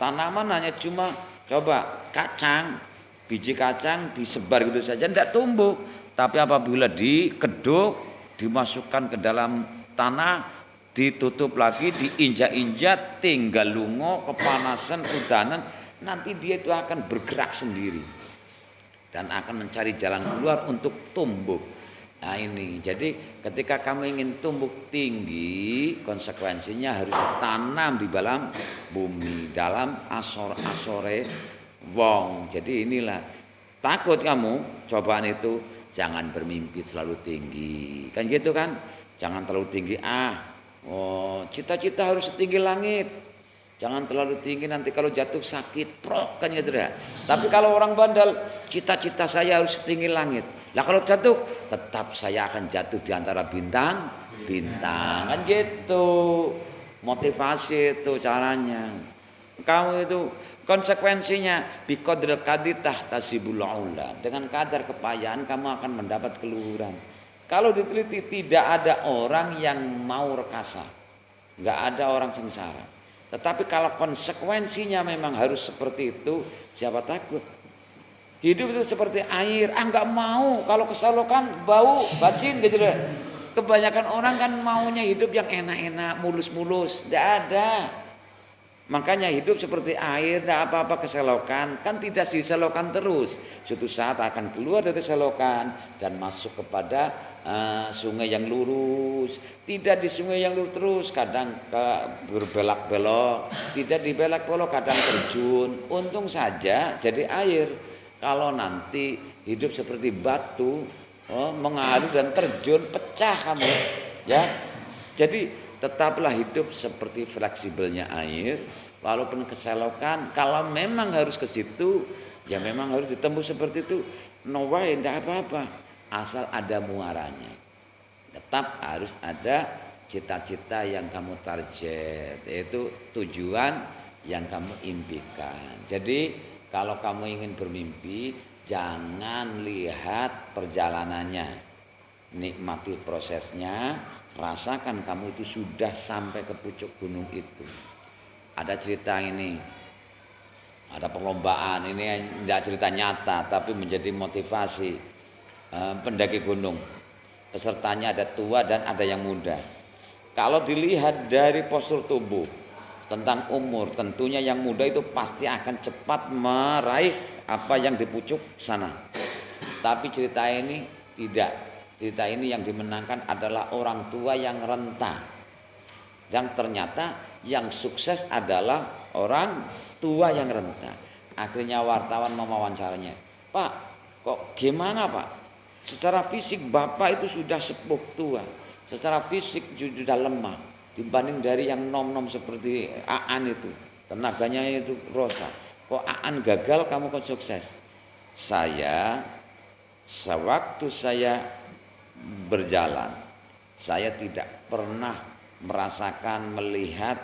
Tanaman hanya cuma coba kacang, biji kacang disebar gitu saja tidak tumbuh. Tapi apabila dikeduk, dimasukkan ke dalam tanah, ditutup lagi, diinjak-injak, tinggal lungo, kepanasan, udanan, nanti dia itu akan bergerak sendiri dan akan mencari jalan keluar untuk tumbuh. Nah ini, jadi ketika kamu ingin tumbuh tinggi, konsekuensinya harus tanam di dalam bumi, dalam asore wong. Jadi inilah, takut kamu cobaan itu, jangan bermimpi terlalu tinggi. Kan gitu kan? Jangan terlalu tinggi. Cita-cita harus setinggi langit. Jangan terlalu tinggi, nanti kalau jatuh sakit, prok kan gitu ya. Tapi kalau orang bandel, cita-cita saya harus setinggi langit. Lah kalau jatuh, tetap saya akan jatuh di antara bintang. Kan gitu. Motivasi itu caranya. Kamu itu konsekuensinya biqadril qadi tahtasibul ula. Dengan kadar kepayahan kamu akan mendapat keluhuran. Kalau diteliti tidak ada orang yang mau rekasa. Enggak ada orang sengsara. Tetapi kalau konsekuensinya memang harus seperti itu, siapa takut? Hidup itu seperti air, enggak mau. Kalau keselokan bau, bacin gitu deh. Kebanyakan orang kan maunya hidup yang enak-enak, mulus-mulus, enggak ada. Makanya hidup seperti air, tidak apa-apa keselokan, kan tidak diselokan terus. Suatu saat akan keluar dari selokan dan masuk kepada sungai yang lurus, tidak di sungai yang lurus terus, kadang berbelak-belok, tidak dibelak-belok, kadang terjun. Untung saja jadi air. Kalau nanti hidup seperti batu, mengalir dan terjun, pecah kamu, ya. Jadi tetaplah hidup seperti fleksibelnya air, walaupun keselokan. Kalau memang harus ke situ, ya memang harus ditembus seperti itu. No way, tidak apa-apa. Asal ada muaranya. Tetap harus ada cita-cita yang kamu target, yaitu tujuan yang kamu impikan. Jadi kalau kamu ingin bermimpi, jangan lihat perjalanannya, nikmati prosesnya, rasakan kamu itu sudah sampai ke pucuk gunung itu. Ada cerita ini, ada perlombaan, ini tidak cerita nyata tapi menjadi motivasi. Pendaki gunung, pesertanya ada tua dan ada yang muda. Kalau dilihat dari postur tubuh, tentang umur, tentunya yang muda itu pasti akan cepat meraih apa yang di pucuk sana. Tapi cerita ini tidak. Cerita ini yang dimenangkan adalah orang tua yang renta. Yang ternyata yang sukses adalah orang tua yang renta. Akhirnya wartawan mewawancaranya, "Pak, kok gimana Pak? Secara fisik Bapak itu sudah sepuh tua. Secara fisik sudah lemah. Dibanding dari yang nom-nom seperti Aan itu. Tenaganya itu rosak. Kok Aan gagal kamu kok sukses?" Sewaktu saya berjalan, saya tidak pernah merasakan, melihat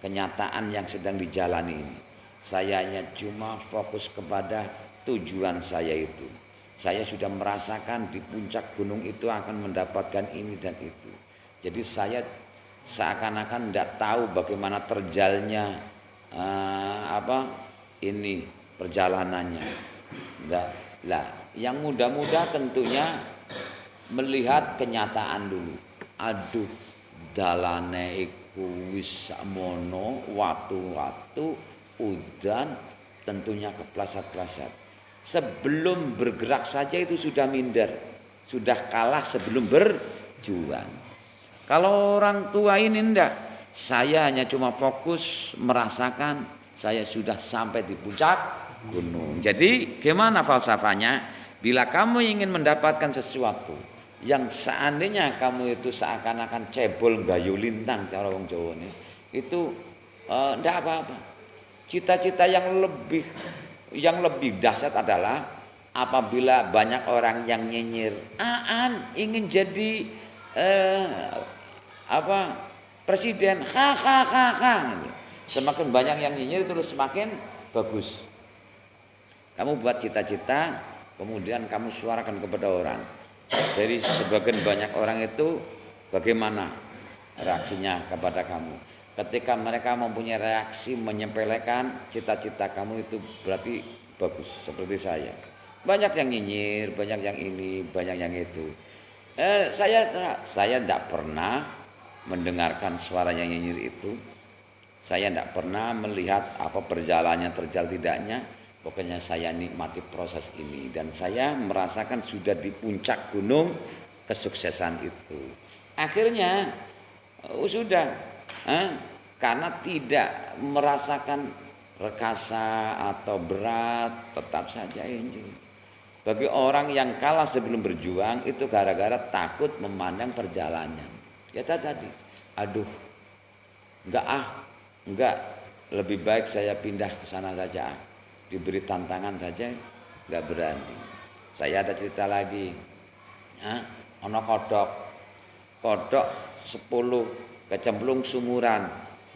kenyataan yang sedang dijalani ini. Saya hanya cuma fokus kepada tujuan saya itu. Saya sudah merasakan di puncak gunung itu akan mendapatkan ini dan itu. Jadi saya seakan-akan tidak tahu bagaimana terjalnya ini perjalanannya. Enggak. Lah, yang muda-muda tentunya melihat kenyataan dulu. Aduh, dalane iku wis sakmono, watu-watu, udan, tentunya keplasat-plasat. Sebelum bergerak saja itu sudah minder, sudah kalah sebelum berjuang. Kalau orang tua ini enggak, saya hanya cuma fokus merasakan saya sudah sampai di puncak gunung. Jadi gimana falsafahnya? Bila kamu ingin mendapatkan sesuatu yang seandainya kamu itu seakan-akan cebol gayu lintang cara wong Jawa ini, itu enggak apa-apa. Cita-cita yang lebih dahsyat adalah apabila banyak orang yang nyinyir, Aan ingin jadi presiden, semakin banyak yang nyinyir itu semakin bagus. Kamu buat cita-cita, kemudian kamu suarakan kepada orang. Jadi sebagian banyak orang itu bagaimana reaksinya kepada kamu? Ketika mereka mempunyai reaksi menyepelekan cita-cita kamu, itu berarti bagus. Seperti saya, banyak yang nyinyir, banyak yang ini, banyak yang itu. Saya tidak pernah mendengarkan suaranya nyinyir itu. Saya tidak pernah melihat apa perjalanannya terjal tidaknya. Pokoknya saya nikmati proses ini dan saya merasakan sudah di puncak gunung kesuksesan itu. Akhirnya sudah. Karena tidak merasakan rekasa atau berat, tetap saja ini. Bagi orang yang kalah sebelum berjuang itu gara-gara takut memandang perjalanan. Ya tadi, aduh, enggak, lebih baik saya pindah ke sana saja. Diberi tantangan saja, enggak berani. Saya ada cerita lagi. Ono kodok 10 kecemplung sumuran,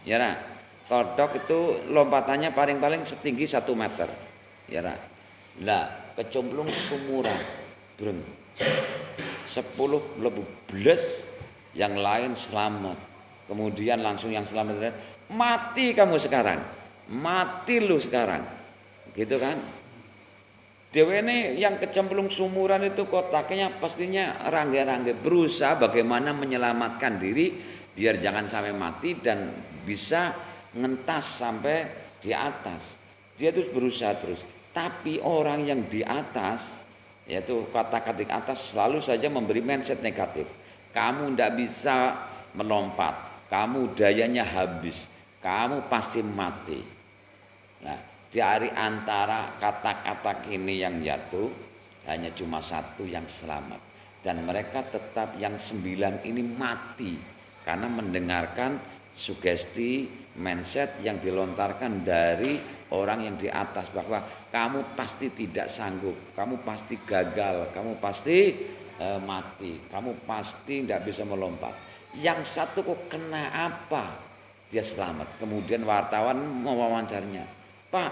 ya nah. Kodok itu lompatannya paling setinggi 1 meter, ya nah. Lah, kecemplung sumuran, breng. 10 lebih belas, yang lain selamat. Kemudian langsung yang selamat, mati kamu sekarang, mati lu sekarang, gitu kan? Dewene yang kecemplung sumuran itu kotaknya pastinya rangge-rangge, berusaha bagaimana menyelamatkan diri biar jangan sampai mati dan bisa ngentas sampai di atas. Dia terus berusaha terus. Tapi orang yang di atas yaitu kata-kata atas selalu saja memberi mindset negatif. Kamu tidak bisa melompat, kamu dayanya habis, kamu pasti mati. Nah, dari antara kata-kata ini yang jatuh hanya cuma satu yang selamat, dan mereka tetap yang 9 ini mati karena mendengarkan sugesti mindset yang dilontarkan dari orang yang di atas, bahwa kamu pasti tidak sanggup, kamu pasti gagal, kamu pasti mati, kamu pasti tidak bisa melompat. Yang satu kok kena apa? Dia selamat. Kemudian wartawan mewawancaranya, Pak,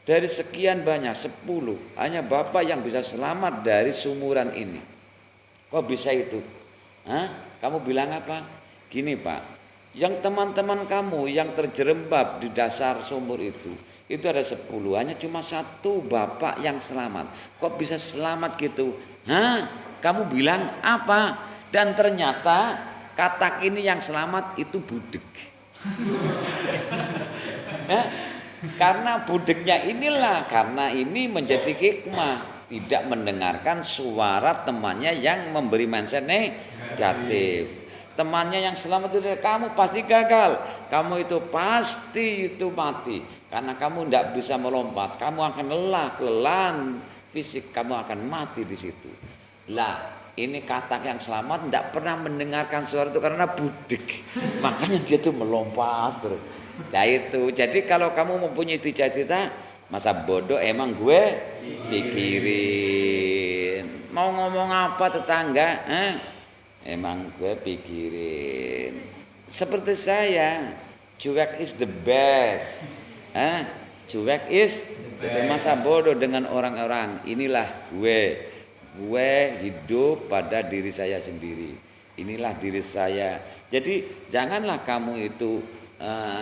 dari sekian banyak 10 hanya Bapak yang bisa selamat dari sumuran ini. Kok bisa itu? Hah? Kamu bilang apa? Gini Pak, yang teman-teman kamu yang terjerembab di dasar sumur itu ada 10, hanya cuma 1 Bapak yang selamat. Kok bisa selamat gitu? Hah? Kamu bilang apa? Dan ternyata katak ini yang selamat itu budek. Karena budeknya inilah, karena ini menjadi hikmah, tidak mendengarkan suara temannya yang memberi mindset negatif. Temannya yang selamat itu, kamu pasti gagal, kamu itu pasti itu mati, karena kamu tidak bisa melompat, kamu akan lelah, kelelahan fisik, kamu akan mati di situ. Lah, ini katak yang selamat tidak pernah mendengarkan suara itu karena budek, makanya dia tuh melompat terus. Nah itu, jadi kalau kamu mempunyai cita-cita, masa bodoh emang gue pikirin. Mau ngomong apa tetangga, emang gue pikirin. Seperti saya, cuek is the best. Cuek is the best. Masa bodoh dengan orang-orang. Inilah gue hidup pada diri saya sendiri. Inilah diri saya. Jadi janganlah kamu itu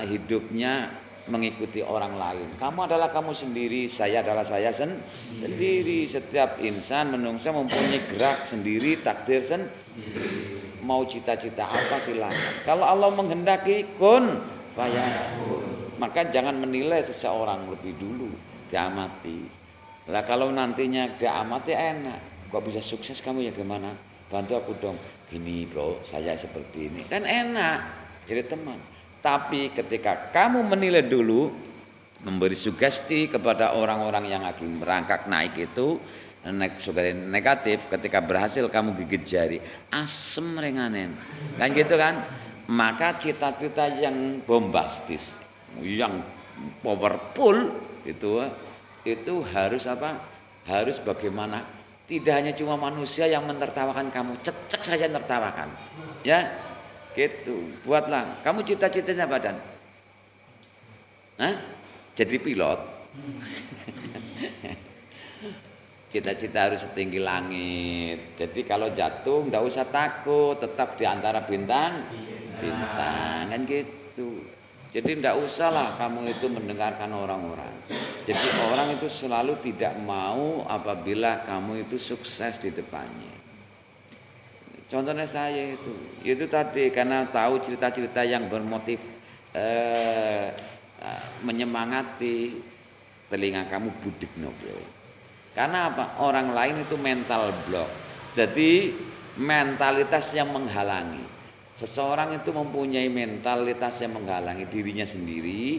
hidupnya mengikuti orang lain. Kamu adalah kamu sendiri, saya adalah saya sendiri. Setiap insan menungso mempunyai gerak sendiri, takdir sendiri. Mau cita-cita apa silakan. Kalau Allah menghendaki kun fayakun. Maka jangan menilai seseorang lebih dulu, diamati. Lah kalau nantinya diamati enak. Kok bisa sukses kamu ya gimana? Bantu aku dong. Gini bro, saya seperti ini. Kan enak jadi teman. Tapi ketika kamu menilai dulu, memberi sugesti kepada orang-orang yang lagi merangkak naik itu, sugesti negatif, ketika berhasil kamu gigit jari, asem renganen. Kan gitu kan? Maka cita-cita yang bombastis, yang powerful itu harus apa? Harus bagaimana? Tidak hanya cuma manusia yang menertawakan kamu, cecek saja menertawakan. Ya, gitu. Buatlah. Kamu cita-citanya badan? Jadi pilot. Cita-cita harus setinggi langit. Jadi kalau jatuh enggak usah takut, tetap di antara bintang-bintang kan gitu. Jadi tidak usahlah kamu itu mendengarkan orang-orang. Jadi orang itu selalu tidak mau apabila kamu itu sukses di depannya. Contohnya saya itu tadi karena tahu cerita-cerita yang bermotif menyemangati, telinga kamu budek noble. Karena apa? Orang lain itu mental block. Jadi mentalitas yang menghalangi. Seseorang itu mempunyai mentalitas yang menghalangi dirinya sendiri,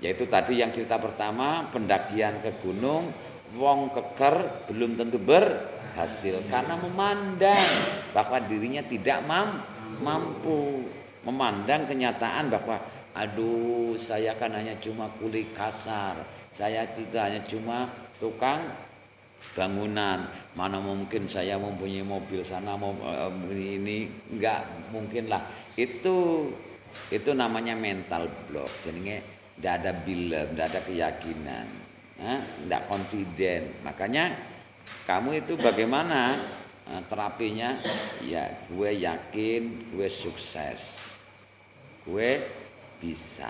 yaitu tadi yang cerita pertama, pendakian ke gunung, wong keker belum tentu berhasil karena memandang bahwa dirinya tidak mampu, memandang kenyataan bahwa aduh saya kan hanya cuma kuli kasar, saya itu hanya cuma tukang bangunan, mana mungkin saya mempunyai mobil sana ini, enggak mungkin lah. Itu namanya mental block. Jadinya tidak ada bila, tidak ada keyakinan, tidak confident. Makanya kamu itu bagaimana terapinya? Ya gue yakin, gue sukses, gue bisa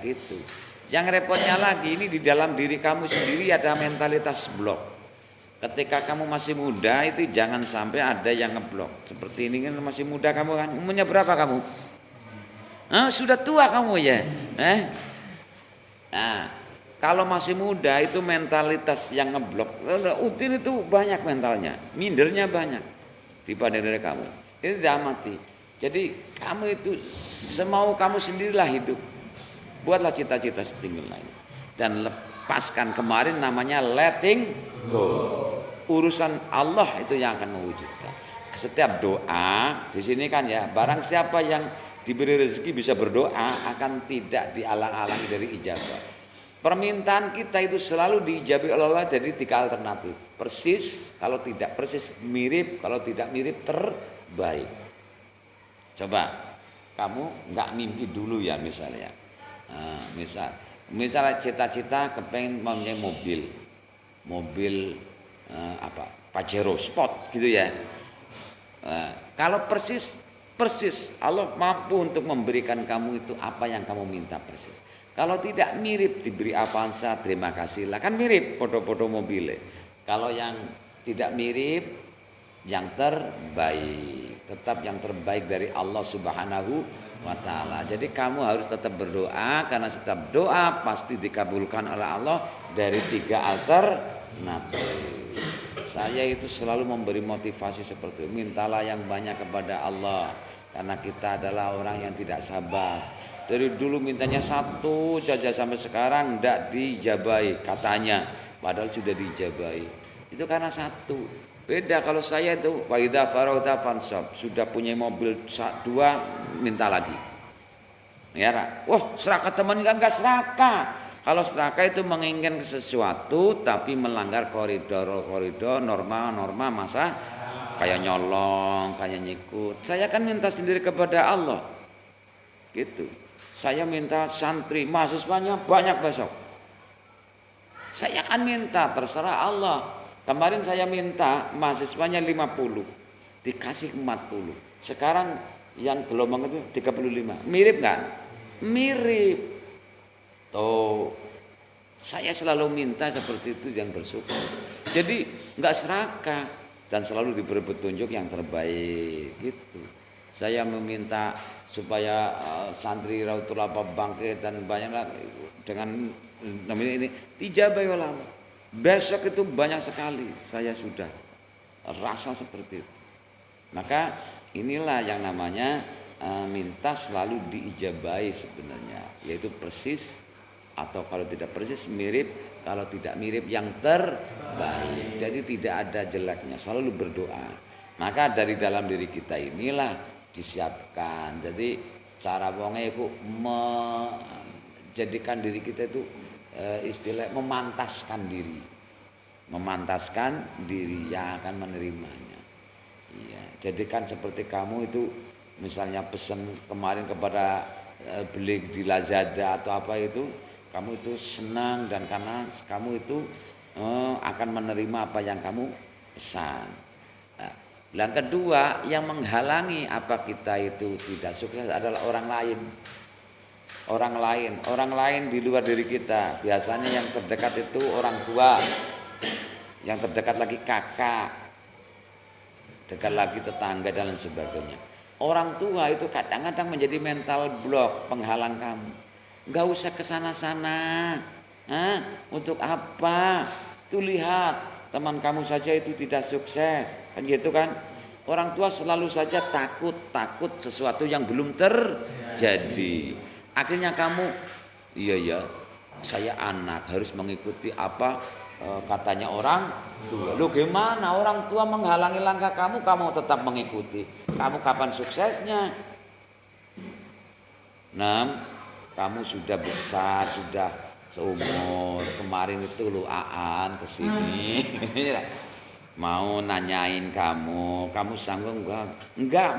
gitu. Yang repotnya lagi ini di dalam diri kamu sendiri ada mentalitas blok. Ketika kamu masih muda itu jangan sampai ada yang ngeblok. Seperti ini kan masih muda kamu kan. Umurnya berapa kamu? Sudah tua kamu ya. Nah, Kalau masih muda itu mentalitas yang ngeblok. Udin itu banyak mentalnya, mindernya banyak dibanding dari kamu. Ini diamati. Jadi kamu itu semau kamu sendirilah hidup. Buatlah cita-cita setinggi lain dan lepaskan. Kemarin namanya letting go. Urusan Allah itu yang akan mewujudkan. Setiap doa di sini kan ya, barang siapa yang diberi rezeki bisa berdoa akan tidak dialang-alangi dari ijabah. Permintaan kita itu selalu diijabi oleh Allah dari 3 alternatif. Persis, kalau tidak persis mirip, kalau tidak mirip terbaik. Coba kamu nggak mimpi dulu ya misalnya. Nah, misalnya cita-cita kepengen mempunyai mobil Pajero Sport gitu ya. Nah, kalau persis Allah mampu untuk memberikan kamu itu apa yang kamu minta persis. Kalau tidak mirip diberi Avanza, terima kasih lah, kan mirip foto-foto mobilnya. Kalau yang tidak mirip, yang terbaik, tetap yang terbaik dari Allah Subhanahu wa Ta'ala. Jadi kamu harus tetap berdoa, karena setiap doa pasti dikabulkan oleh Allah dari 3 alternatif. Saya itu selalu memberi motivasi seperti itu. Mintalah yang banyak kepada Allah, karena kita adalah orang yang tidak sabar. Dari dulu mintanya 1 saja sampai sekarang tidak dijabai katanya, padahal sudah dijabai. Itu karena 1. Beda kalau saya itu wa idza faragta fansab, sudah punya mobil 2 minta lagi. Ya, wah serakah teman enggak serakah. Kalau serakah itu menginginkan sesuatu tapi melanggar koridor norma masa kayak nyolong, kayak nyikut. Saya kan minta sendiri kepada Allah. Gitu. Saya minta santri, mahasiswanya banyak besok. Saya akan minta, terserah Allah. Kemarin saya minta mahasiswanya 50, dikasih 40. Sekarang yang gelombang itu 35. Mirip kan? Mirip. Tuh, saya selalu minta seperti itu, yang bersyukur. Jadi nggak serakah dan selalu diberi petunjuk yang terbaik. Gitu. Saya meminta supaya santri Rautul Apa bangkit dan banyaklah dengan ini dijabai oleh Allah. Besok itu banyak sekali saya sudah rasa seperti itu. Maka inilah yang namanya minta selalu diijabai sebenarnya, yaitu persis atau kalau tidak persis mirip, kalau tidak mirip yang terbaik. Jadi tidak ada jeleknya, selalu berdoa. Maka dari dalam diri kita inilah disiapkan. Jadi cara wonge iku menjadikan diri kita itu istilah memantaskan diri yang akan menerimanya. Iya, jadikan seperti kamu itu misalnya pesan kemarin kepada beli di Lazada atau apa itu, kamu itu senang dan karena kamu itu akan menerima apa yang kamu pesan. Yang kedua, yang menghalangi apa kita itu tidak sukses adalah orang lain. Orang lain di luar diri kita. Biasanya yang terdekat itu orang tua, yang terdekat lagi kakak, dekat lagi tetangga dan lain sebagainya. Orang tua itu kadang-kadang menjadi mental block, penghalang kamu. Gak usah kesana-sana. Untuk apa? Tuh lihat, teman kamu saja itu tidak sukses, kan gitu kan? Orang tua selalu saja takut sesuatu yang belum terjadi. Akhirnya kamu, iya, saya anak harus mengikuti apa katanya orang tua. Loh gimana? Orang tua menghalangi langkah kamu tetap mengikuti. Kamu kapan suksesnya? Kamu sudah besar, sudah seumur. Kemarin itu lu Aan kesini mau nanyain kamu sanggup enggak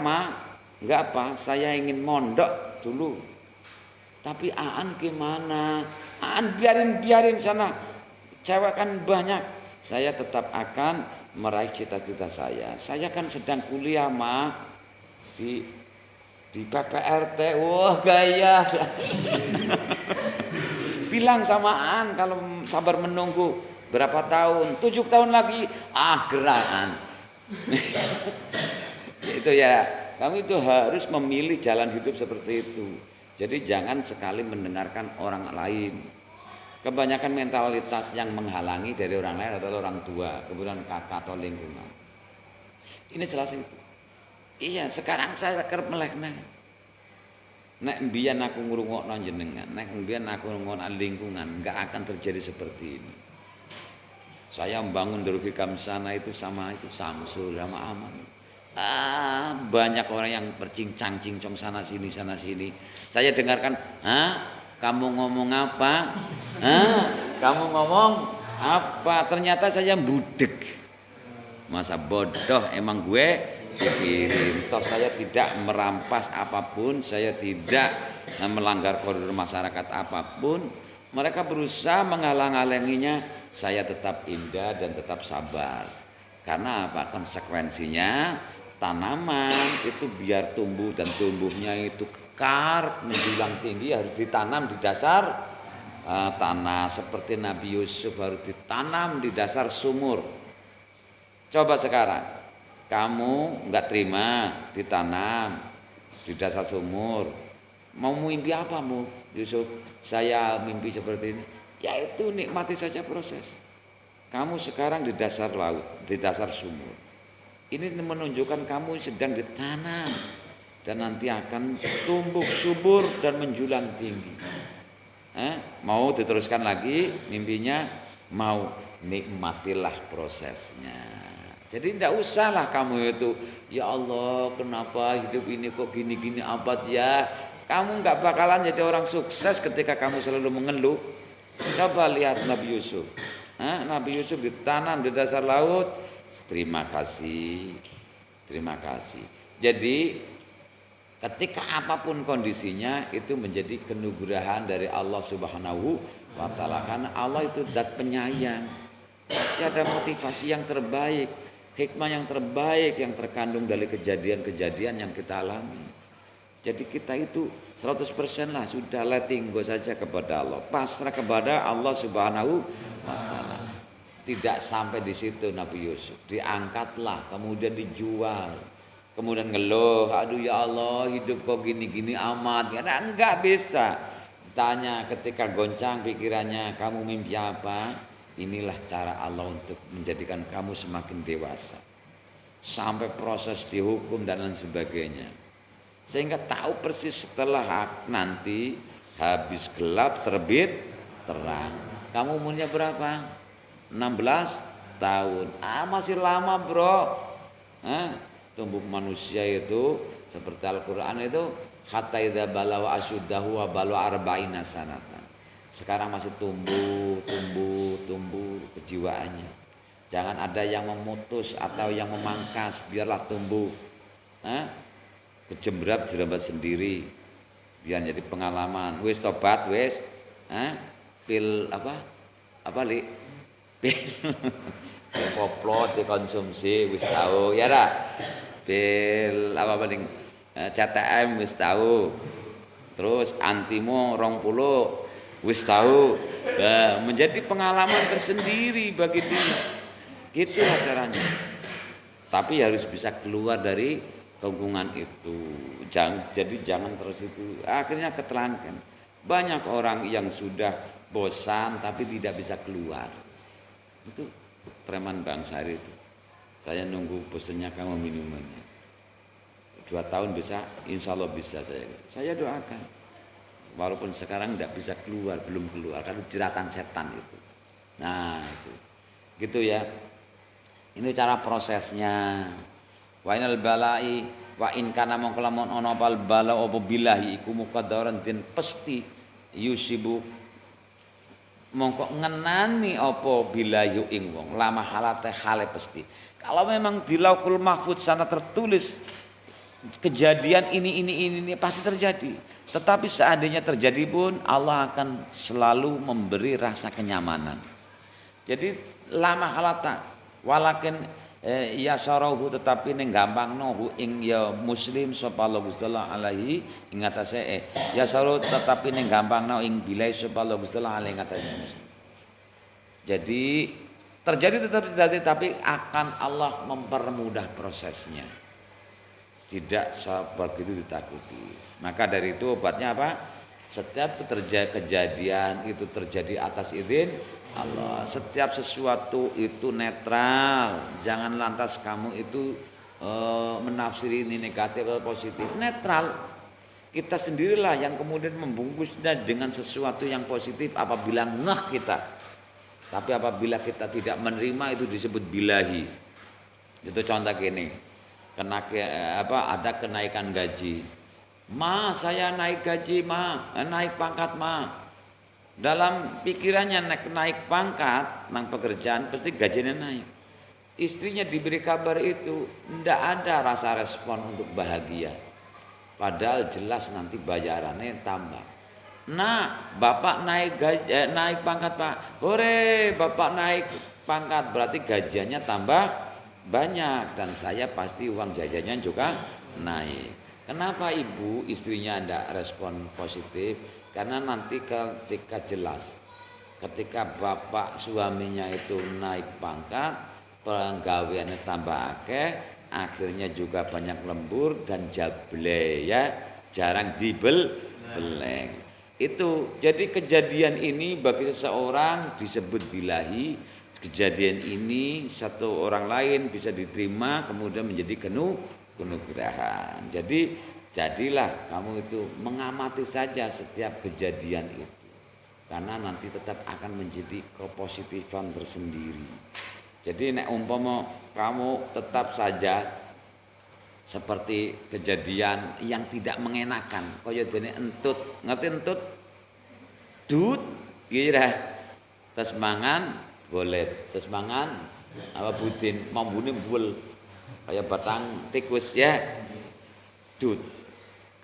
apa, saya ingin mondok dulu. Tapi Aan gimana? Aan biarin sana, cewek kan banyak. Saya tetap akan meraih cita-cita saya. Saya kan sedang kuliah di PPRT. Wah gaya. Bilang sama Aan kalau sabar menunggu berapa tahun, 7 tahun lagi, gerakan. Itu ya, kamu itu harus memilih jalan hidup seperti itu. Jadi jangan sekali mendengarkan orang lain. Kebanyakan mentalitas yang menghalangi dari orang lain adalah orang tua, kemudian kakak atau lingkungan. Ini salah satu. Iya, sekarang saya kerep melekna. Nek mbiyen aku ngrungokno jenengan, nek mbiyen aku ngrungokno lingkungan, enggak akan terjadi seperti ini. Saya membangun Darul Kamsana itu sama Samsul sama Aman. Banyak orang yang bercincang-cincong sana sini. Saya dengarkan, kamu ngomong apa? Kamu ngomong apa? Ternyata saya budek. Masa bodoh emang gue pikirin. Toh saya tidak merampas apapun, saya tidak melanggar koridor masyarakat apapun. Mereka berusaha menghalang-halanginya, saya tetap indah dan tetap sabar. Karena apa? Konsekuensinya tanaman itu biar tumbuh dan tumbuhnya itu kekar menjulang tinggi harus ditanam di dasar tanah, seperti Nabi Yusuf harus ditanam di dasar sumur. Coba sekarang kamu nggak terima ditanam di dasar sumur, mau mimpi apa mu Yusuf? Saya mimpi seperti ini, yaitu nikmati saja proses. Kamu sekarang di dasar laut, di dasar sumur. Ini menunjukkan kamu sedang ditanam dan nanti akan tumbuh subur dan menjulang tinggi. Mau diteruskan lagi mimpinya? Mau, nikmatilah prosesnya. Jadi tidak usahlah kamu itu, ya Allah kenapa hidup ini kok gini-gini abad ya. Kamu nggak bakalan jadi orang sukses ketika kamu selalu mengeluh. Coba lihat Nabi Yusuf. Nabi Yusuf ditanam di dasar laut. Terima kasih. Jadi ketika apapun kondisinya itu menjadi kenugrahan dari Allah Subhanahu wa Ta'ala. Karena Allah itu zat penyayang. Pasti ada motivasi yang terbaik, hikmah yang terbaik yang terkandung dari kejadian-kejadian yang kita alami. Jadi kita itu 100% lah sudah letting go saja kepada Allah, pasrah kepada Allah Subhanahu wa Ta'ala. Tidak sampai di situ Nabi Yusuf, diangkatlah kemudian dijual, kemudian ngeluh, aduh ya Allah hidup kok gini-gini amat. Karena enggak bisa. Tanya ketika goncang pikirannya, kamu mimpi apa? Inilah cara Allah untuk menjadikan kamu semakin dewasa, sampai proses dihukum dan lain sebagainya, sehingga tahu persis setelah nanti habis gelap terbit terang. Kamu umurnya berapa? 16 tahun. Masih lama bro. Tumbuh manusia itu seperti Al-Quran itu hatta idza balawa asyuddahu wa balawa arba'ina sanatan. Sekarang masih tumbuh kejiwaannya. Jangan ada yang memutus atau yang memangkas, biarlah tumbuh. Kejembrap jerambat sendiri biar jadi pengalaman. Wis tobat wis. Pil apa li? Pil koplot dikonsumsi wis tahu ya dah. Pil apa paling CTM wis tahu. Terus antimo 20 wis tahu. Menjadi pengalaman tersendiri bagi dia. Gitulah caranya. Tapi harus bisa keluar dari kungkungan itu. Jadi jangan terus itu. Akhirnya keterangkan. Banyak orang yang sudah bosan tapi tidak bisa keluar. Itu preman Bang Sari itu. Saya nunggu bosannya kamu minumannya. 2 tahun bisa, insya Allah bisa saya doakan. Walaupun sekarang tidak bisa keluar, belum keluar karena jeratan setan itu. Nah itu, gitu ya. Ini cara prosesnya. Wa inal balai wa in kana mongko lamun ana bal bala apa billahi iku muqaddaran den pasti yusibu mongko ngenani apa bilayu ing wong lama halate hale pasti. Kalau memang di Lauhul Mahfuz sana tertulis kejadian ini pasti terjadi. Tetapi seandainya terjadi pun Allah akan selalu memberi rasa kenyamanan. Jadi lama halata walakin ya sarahu tetapi ning gampangno ing ya muslim sapa Allah Gusti alaihi ing atase ya sarahu tetapi ning gampangno ing bilai sapa Allah Gusti alaihi ing atase muslim. Jadi terjadi tetap terjadi tapi akan Allah mempermudah prosesnya. Tidak sebegitu ditakuti. Maka dari itu obatnya apa? Setiap kejadian itu terjadi atas izin Allah. Setiap sesuatu itu netral. Jangan lantas kamu itu menafsiri ini negatif atau positif. Netral. Kita sendirilah yang kemudian membungkusnya dengan sesuatu yang positif apabila ngeh kita. Tapi apabila kita tidak menerima itu disebut bilahi. Itu contoh gini. Ada kenaikan gaji. Ma, saya naik gaji, ma, naik pangkat, ma. Dalam pikirannya naik pangkat, nang pekerjaan pasti gajinya naik. Istrinya diberi kabar itu, tidak ada rasa respon untuk bahagia. Padahal jelas nanti bayarannya tambah. Nah, bapak naik pangkat, pak. Hore, bapak naik pangkat, berarti gajiannya tambah banyak dan saya pasti uang jajannya juga naik. Kenapa ibu istrinya tidak respon positif? Karena nanti ketika jelas, ketika bapak suaminya itu naik pangkat, penggaweannya tambah akeh, akhirnya juga banyak lembur dan jable ya, jarang beleng. Itu jadi kejadian ini bagi seseorang disebut bilahi. Kejadian ini satu orang lain bisa diterima kemudian menjadi kenugrahan. Jadi jadilah kamu itu mengamati saja setiap kejadian itu. Karena nanti tetap akan menjadi kepositifan tersendiri. Jadi nek umpama kamu tetap saja seperti kejadian yang tidak mengenakan, kaya dene entut, ngerti entut? Dut kira tes mangan bolet, tes mangan apa budin, mambune bul kayak batang tikus ya. Dut.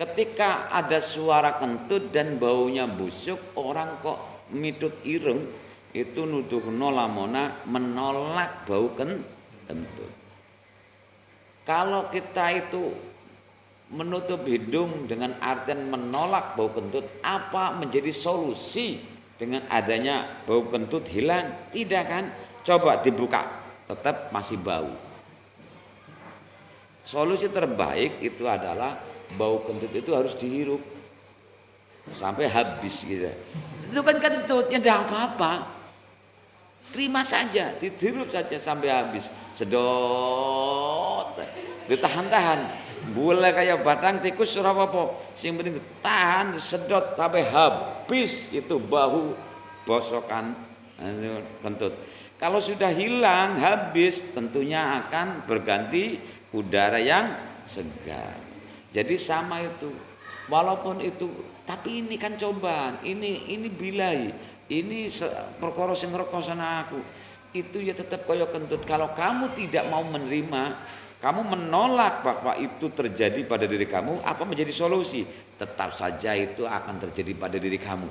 Ketika ada suara kentut dan baunya busuk, orang kok mitut ireng, itu nuduhno lamona menolak bau kentut. Kalau kita itu menutup hidung dengan artian menolak bau kentut, apa menjadi solusi dengan adanya bau kentut hilang? Tidak kan? Coba dibuka, tetap masih bau. Solusi terbaik itu adalah bau kentut itu harus dihirup sampai habis gitu. Itu kan kentutnya tidak apa-apa. Terima saja, dihirup saja sampai habis. Sedot, ditahan-tahan. Boleh kayak batang tikus ora apa-apa. Sing penting tahan, sedot sampai habis itu bau bosokan kentut. Kalau sudah hilang habis, tentunya akan berganti udara yang segar. Jadi sama itu. Walaupun itu, tapi ini kan cobaan, ini bilai, ini perkara sing ngrekosana aku. Itu ya tetap kaya kentut. Kalau kamu tidak mau menerima, kamu menolak bahwa itu terjadi pada diri kamu, apa menjadi solusi? Tetap saja itu akan terjadi pada diri kamu.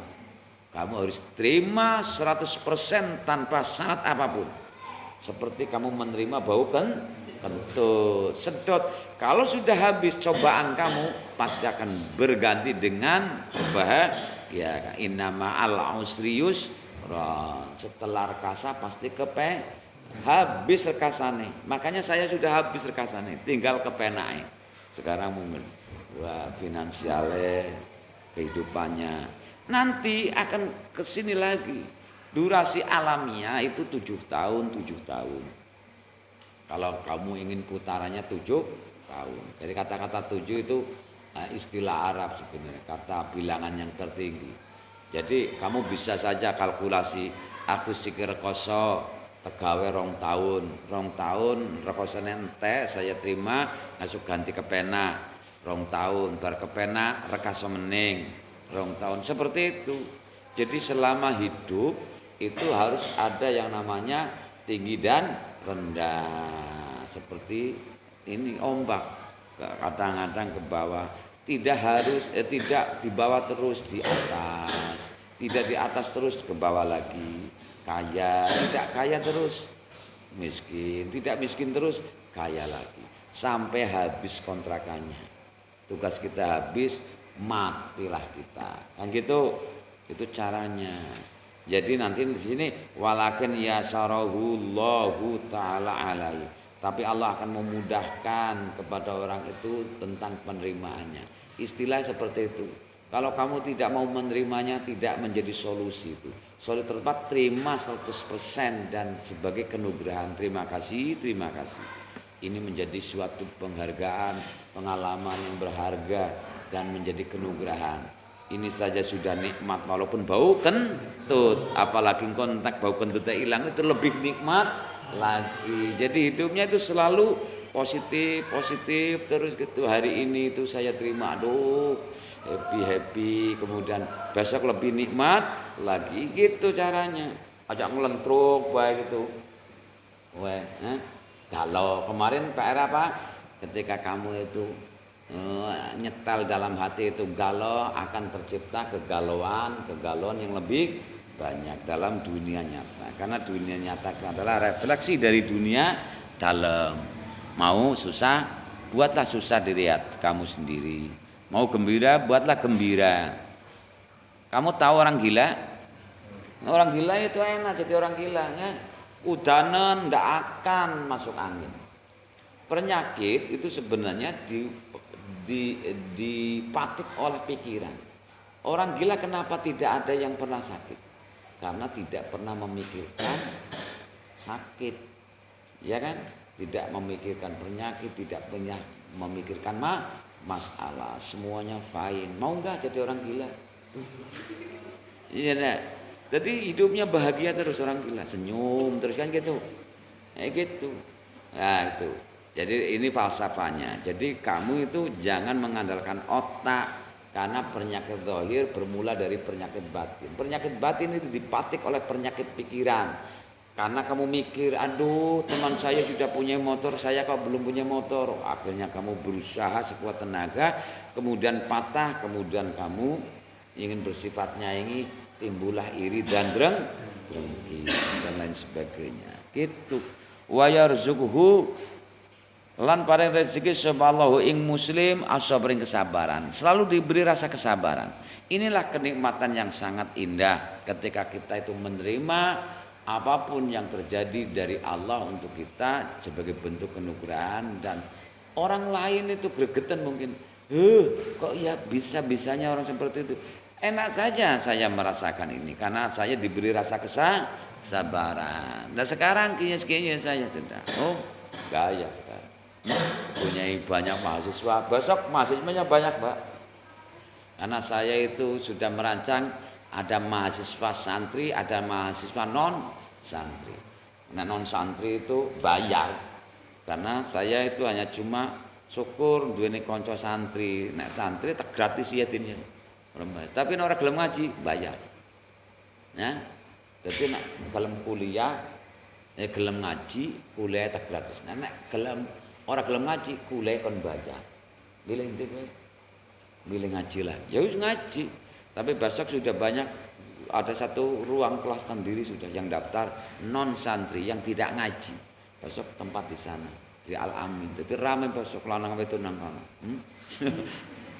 Kamu harus terima 100% tanpa syarat apapun. Seperti kamu menerima bau kentut, sedot. Kalau sudah habis cobaan kamu, pasti akan berganti dengan bahagia. Innama al usri yusra. Setelah rekasa pasti habis rekasane. Makanya saya sudah habis rekasane, tinggal kepenake. Sekarang mungkin finansialnya, kehidupannya. Nanti akan kesini lagi. Durasi alamiah itu 7 tahun. Kalau kamu ingin putarannya 7 tahun. Jadi kata-kata 7 itu istilah Arab sebenarnya, kata bilangan yang tertinggi. Jadi kamu bisa saja kalkulasi, aku sikir rekoso tegawe 2 tahun rekosane ente saya terima, ngasuk ganti kepena 2 tahun, bar kepena rekaso mening 2 tahun, seperti itu. Jadi selama hidup itu harus ada yang namanya tinggi dan rendah. Seperti ini ombak, kadang-kadang ke bawah. Tidak harus tidak di bawah terus di atas, tidak di atas terus ke bawah lagi. Kaya, tidak kaya terus miskin, tidak miskin terus kaya lagi. Sampai habis kontrakannya. Tugas kita habis, matilah kita. Kan gitu. Itu caranya. Jadi nanti di sini walakin yasarahullahu taala alaihi. Tapi Allah akan memudahkan kepada orang itu tentang penerimaannya. Istilah seperti itu. Kalau kamu tidak mau menerimanya, tidak menjadi solusi itu. Solusi terdepan, terima 100% dan sebagai kenugrahan. Terima kasih, terima kasih. Ini menjadi suatu penghargaan, pengalaman yang berharga dan menjadi kenugrahan. Ini saja sudah nikmat walaupun bau kentut. Apalagi kontak bau kentutnya hilang, itu lebih nikmat lagi. Jadi hidupnya itu selalu positif terus gitu. Hari ini itu saya terima, aduh happy, kemudian besok lebih nikmat lagi, gitu caranya. Ajak ngelentruk baik itu. Galau. Kemarin PR apa? Ketika kamu itu nyetel dalam hati itu galau, akan tercipta kegalauan yang lebih banyak dalam dunia nyata. Karena dunia nyata adalah refleksi dari dunia dalam. Mau susah, buatlah susah dilihat kamu sendiri. Mau gembira, buatlah gembira. Kamu tahu orang gila? Orang gila itu enak jadi orang gila ya. Udanan ndak akan masuk angin. Penyakit itu sebenarnya dipatik oleh pikiran. Orang gila kenapa tidak ada yang pernah sakit? Karena tidak pernah memikirkan sakit. Ya kan? Tidak memikirkan penyakit, tidak pernah memikirkan masalah, semuanya fine. Mau nggak jadi orang gila? Iya dah. Jadi hidupnya bahagia terus orang gila, senyum terus kan gitu. Gitu. Nah itu. Jadi ini falsafahnya. Jadi kamu itu jangan mengandalkan otak, karena penyakit zahir bermula dari penyakit batin. Penyakit batin itu dipatik oleh penyakit pikiran. Karena kamu mikir, aduh teman saya sudah punya motor, saya kok belum punya motor. Akhirnya kamu berusaha sekuat tenaga, kemudian patah, kemudian kamu ingin bersifat nyaingi, timbullah iri dan dengki dan lain sebagainya. Gitu. Wa yarzuquhu lan paring rezeki subhanallahu ing muslim as-sabrin kesabaran. Selalu diberi rasa kesabaran. Inilah kenikmatan yang sangat indah ketika kita itu menerima apapun yang terjadi dari Allah untuk kita sebagai bentuk kenugrahan. Dan orang lain itu gregetan mungkin, kok ya bisa-bisanya orang seperti itu. Enak saja saya merasakan ini karena saya diberi rasa kesabaran. Dan sekarang kinyas-kinyas saya sudah gaya sekarang. Punya banyak mahasiswa, besok mahasiswanya banyak, Pak. Karena saya itu sudah merancang ada mahasiswa santri, ada mahasiswa non santri. Nah non santri itu bayar, karena saya itu hanya cuma syukur duweni konco santri. Nek santri tak gratis ya tinnya, tapi nek ora gelem ngaji bayar. Ya, jadi nek gelem kuliah, gelem ngaji, kuliah tak gratis. Nah nek gelem ora gelem ngaji, kuliah kon bayar. Milih ngaji lah, ya wis ngaji. Tapi besok sudah banyak, ada satu ruang kelas sendiri sudah yang daftar non santri yang tidak ngaji. Besok tempat di sana di Al-Amin. Jadi ramai besok lanang itu nang kono.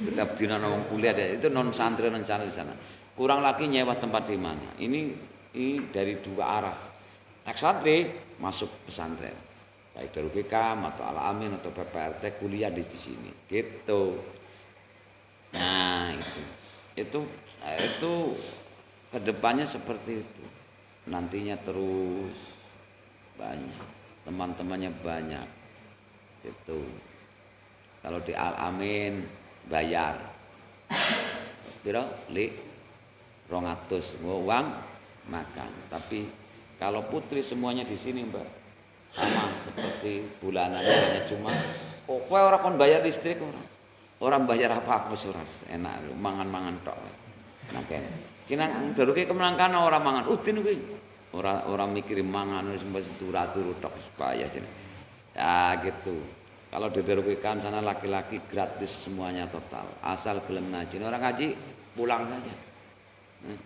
Tetap dina wong kuliah deh. Itu non santri di sana. Kurang lagi nyewa tempat di mana. Ini dari dua arah. Nek santri masuk pesantren. Baik Darul Hikam atau Al-Amin atau PPRT kuliah di sini. Gitu. Nah, itu kedepannya seperti itu. Nantinya terus banyak, teman-temannya banyak. Itu kalau di Al-Amin bayar piro li 200 uang makan. Tapi kalau putri semuanya di sini, Mbak, sama seperti bulanannya hanya cuma kowe ora kon bayar listrik orang bayar apa-apa suras, enak mangan-mangan tok. Nah kene. Kina daruke kemenangkan orang mangan udin kuwi. Orang mikirin mangan wis turu tok supaya jeneng. Ya gitu. Kalau di Daruke Kam sana laki-laki gratis semuanya total. Asal gelem ngaji. Orang ngaji pulang saja.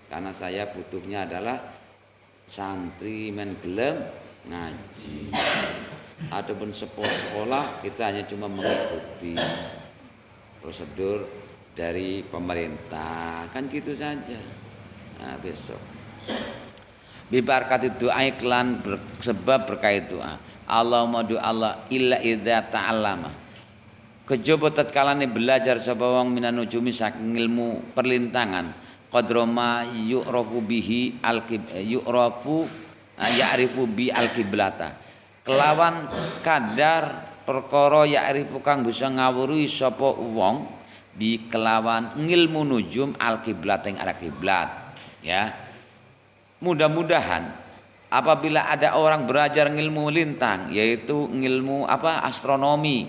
Karena saya butuhnya adalah santri men gelem ngaji. Adapun sekolah kita hanya cuma mengikuti prosedur dari pemerintah, kan gitu saja. Nah besok bibarkat doa iklan sebab berkait doa Allahumma doa Allah illa idza ta'allama kejaba tatkalane belajar sapa wong minan nujumi saking ilmu perlintangan qadroma yu'rafu bihi yu'rafu ya'rifu bi al-qiblata kelawan kadar perkara ya'rifu kang bisa ngawruhi sapa wong bi kelawan ngilmu nujum al-qiblat ing arah kiblat ya. Mudah-mudahan apabila ada orang belajar ngilmu lintang yaitu ngilmu astronomi,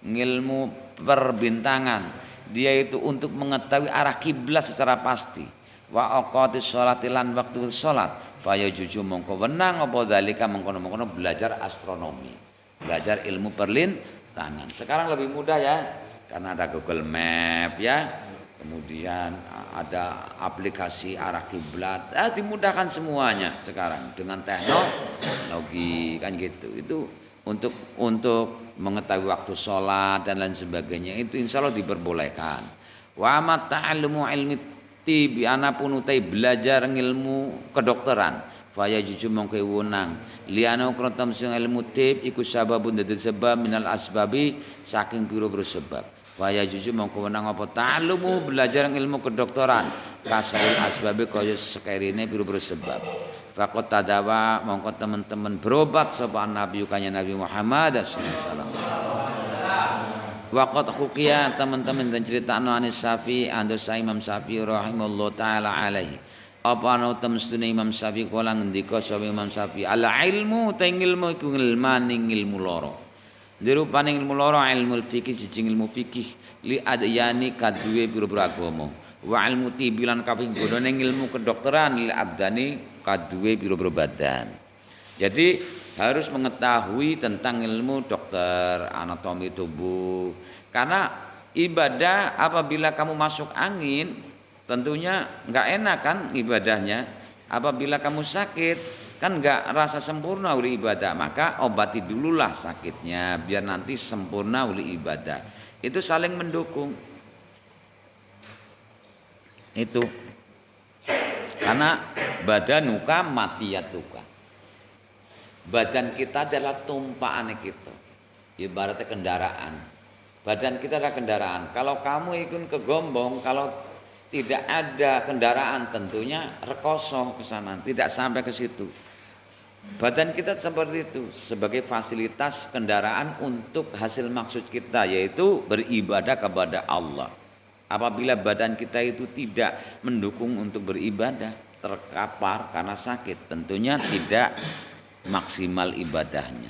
ngilmu perbintangan, dia itu untuk mengetahui arah kiblat secara pasti. Wa aqatis sholati lan waktu salat, faya juju mongko wenang apa dalika mengkono-mengkono belajar astronomi, belajar ilmu perlintangan. Sekarang lebih mudah ya, karena ada Google Map ya. Kemudian ada aplikasi arah kiblat, dimudahkan semuanya sekarang dengan teknologi kan gitu. Itu untuk mengetahui waktu sholat dan lain sebagainya itu insya Allah diperbolehkan. Wa amat ta'allumu ilmi tibi anapun utai belajar ilmu kedokteran. Faya juju mongko wonang liana krotam sing ilmu tib iku sababun dadi sebab minal asbabi saking pira-pira sebab. Waya jujur mongko wenang apa ta'allumu belajar ilmu kedokteran kasail asbabe kaya sekerine pira-pira sebab. Faqat tadawa mongko teman-teman berobat sapa nabi kanya Nabi Muhammad sallallahu alaihi wasallam. Waqat khuqiya teman-teman dan critakno anis Syafi'i andos Imam Syafi'i rahimallahu taala alaihi. Apa ana temstune Imam Syafi'i kala ngendika sapa Imam Syafi'i al ilmu ta ilmu iku ngilmani ilmu loro. Dirupane ilmu loro ilmu fikih siji ilmu fikih li adyani kaduwe pira-pira agama wa ilmu tibilan kaping bodone ilmu kedokteran li abdani kaduwe pira-pira badan. Jadi harus mengetahui tentang ilmu dokter, anatomi tubuh. Karena ibadah apabila kamu masuk angin tentunya enggak enak kan ibadahnya. Apabila kamu sakit kan enggak rasa sempurna oleh ibadah, maka obati dululah sakitnya biar nanti sempurna oleh ibadah. Itu saling mendukung. Itu karena badanuka matiyatuka. Badan kita adalah tumpaan kita. Ibaratnya kendaraan. Badan kita adalah kendaraan. Kalau kamu ikut kegombong, kalau tidak ada kendaraan tentunya rekoso ke sana, tidak sampai ke situ. Badan kita seperti itu sebagai fasilitas kendaraan untuk hasil maksud kita yaitu beribadah kepada Allah. Apabila badan kita itu tidak mendukung untuk beribadah, terkapar karena sakit, tentunya tidak maksimal ibadahnya.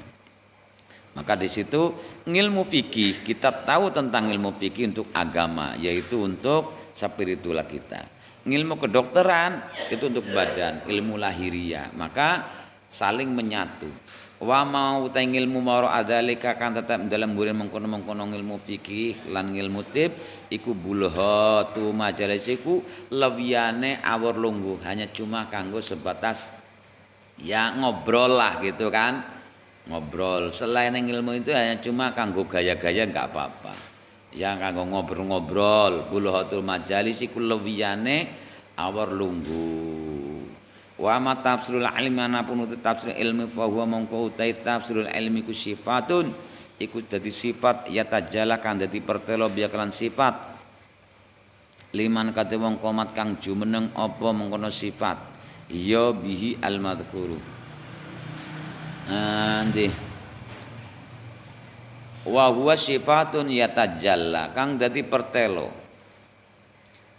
Maka di situ ilmu fikih, kita tahu tentang ilmu fikih untuk agama yaitu untuk spiritual kita. Ilmu kedokteran itu untuk badan, ilmu lahiriah. Maka saling menyatu. Wa mau ta ilmu maro adzalika kan tetap dalam bulan mengkono-mengkono ilmu fikih lan ilmu tib iku bulhatu majalisiku lewiyane awor lungguh hanya cuma kanggo sebatas ya ngobrol lah gitu kan. Ngobrol. Selain ilmu itu hanya cuma kanggo gaya-gaya enggak apa-apa. Ya kanggo ngobrol-ngobrol bulhatu majalisiku lewiyane awor lungguh. Wa ma tafsirul ilmi anapun uti tafsir ilmi fa huwa mongko utai tafsirul ilmi ku sifatun iku dadi sifat ya tajala kang dadi pertelo biakalan sifat liman kate wong komat kang jumeneng apa mengkono sifat ya bihi al madhkuru andi wa huwa sifatun ya tajalla kang dadi pertelo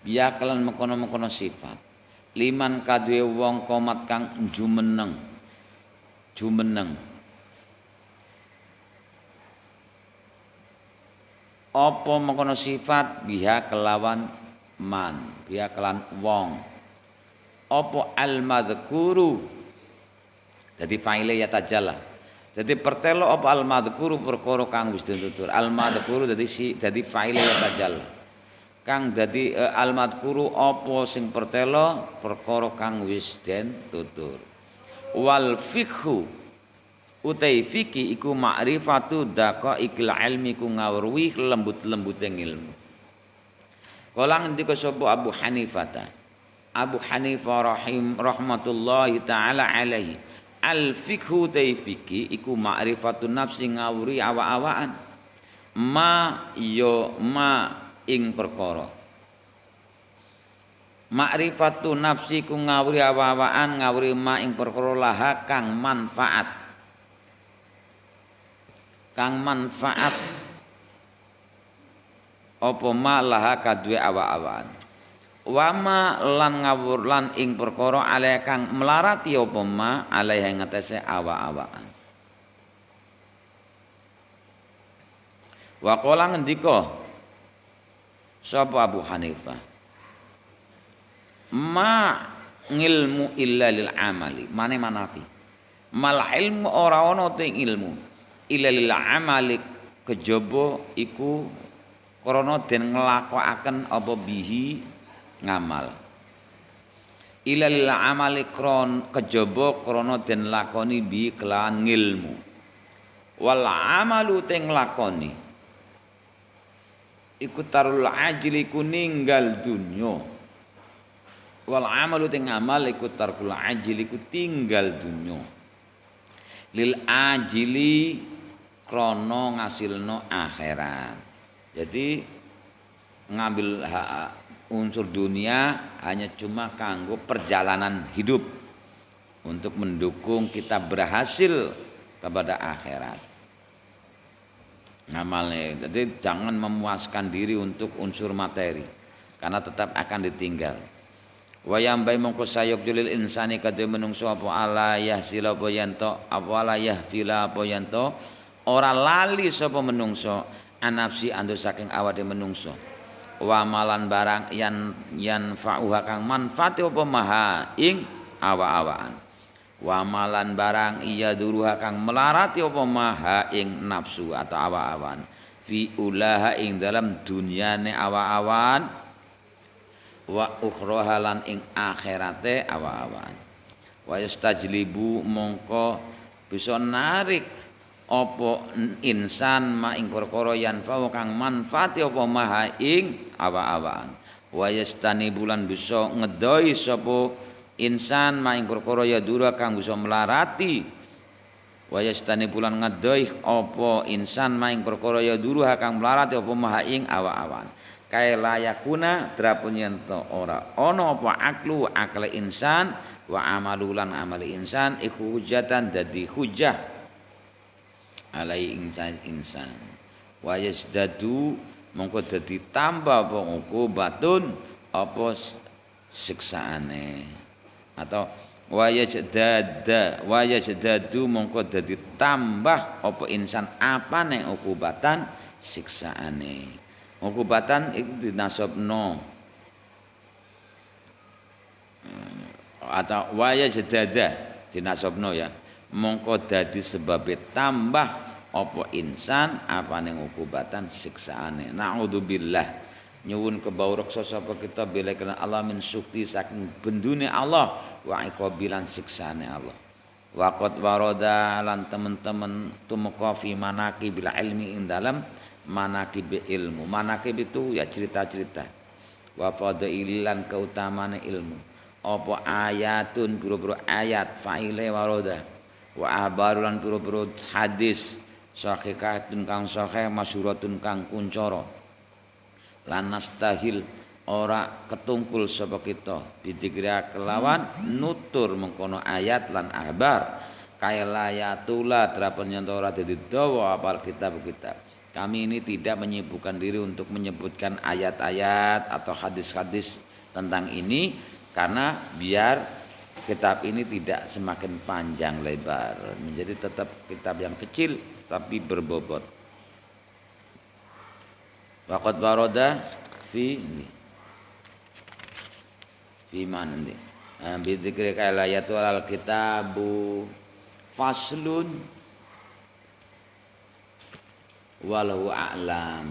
biakalan mengkono-mengkono sifat liman kadue wong komat kang jumeneng apa mengkono sifat biha kelawan man biha kelan wong apa al madhkuru dadi faile ya tajalla dadi pertelo apa al madhkuru perkara kang wis ditutur al madhkuru dadi faile ya tajalla kang dadi al-madhkuru apa sing pertelo perkara kang wis den tutur wal fiqhu utai fikih iku ma'rifatu daqaiqil ilmi ku ngawruhi lembut-lembute ilmu. Kala ngendika sapa Abu Hanifah rahmatullahi taala alaihi al fiqhu utai fikih iku ma'rifatu nafsi ngawruhi awa-awaan ma yo ma ing perkara. Makrifatu nafsi ku ngawuri awa-awaan ngawuri ma ing perkara laha kang manfaat. Kang manfaat apa ma laha kaduwe awa-awaan. Wama lan ngawur lan ing perkara ale kang melarati apa ma alaiha ngatese awa-awaan. Wa qala ngendika sapa Abu Hanifah ma ngilmu illa lil amali mane manafi mal ilmu ora ana te ilmu illa lil amali kejaba iku krana den nglakokaken apa bihi ngamal illa lil amali kejaba krana den lakoni bi kelawan ngilmu wal amalu te nglakoni iku tarul ajli ku ninggal dunya wal amalu te ngamal iku tarkul ajli ku tinggal dunya lil ajli krana ngasilno akhirat. Jadi ngambil unsur dunia hanya cuma kanggo perjalanan hidup untuk mendukung kita berhasil kepada akhirat. Ngamalnya, jadi jangan memuaskan diri untuk unsur materi karena tetap akan ditinggal. Wayam bai mongko sayok julil insani kadhe menungso apa ala yahsila apa yanto apa ala yahfila apa yanto ora lali sapa menungso anafsi andu saking awake menungso wa malan barang yan fa'uha kang manfaate apa maha ing awa-awaan wa malan barang iya duruha kang melarati apa maha ing nafsu atau awa-awaan fi ulaha ing dalam dunyane awa-awaan wa ukhraha lan ing akhirate awa-awaan wa yastajlibu mongko bisa narik apa insan ma ing perkara yanfa kang manfaati apa maha ing awa-awaan wa yastani bulan bisa ngedoi sapa insan ma ing perkara ya dura kang bisa melarati wa yastani bulan ngedoi apa insan ma ing perkara ya dura kang melarati apa maha ing awa-awaan kae layakuna drapun yen ora ana apa aklu akal insan wa amalulan amali insan iku hujatan dadi hujah alai insan wa yasdadu mongko dadi tambah apa uqubatun apa siksaane atau wa yajdadu mongko dadi tambah apa insan apane uqubatan siksaane. Ukubatan itu dinasabno atau waya jedada dinasabno ya mongko dadi sebabe tambah apa insan apane ukubatan siksaane naudzubillah nyuwun kebaureksa sapa kita bila kena Allah min sukti saking bendune Allah wa iqabilan siksaane Allah waqad warada lan teman-teman tumeka fi manaki bila ilmi ing dalam manakib ilmu. Manakib itu ya cerita-cerita. Wa fadailan keutamaan ilmu. Apa ayatun pira-pira ayat faile waroda. Wa ahbarulan pira-pira hadis sahihatun kang sahih masyhuratun kang kuncara. Lan nastahil ora ketungkul sapa kita bidigria kelawan nutur mengkono ayat lan ahbar kaya layatula drapan yen ora dadi dawa apal kitab-kitab. Kami ini tidak menyibukkan diri untuk menyebutkan ayat-ayat atau hadis-hadis tentang ini karena biar kitab ini tidak semakin panjang lebar menjadi tetap kitab yang kecil tapi berbobot. Waqad warada fi mana nanti bidzikri ayatu al kitabu faslun walau a'lam.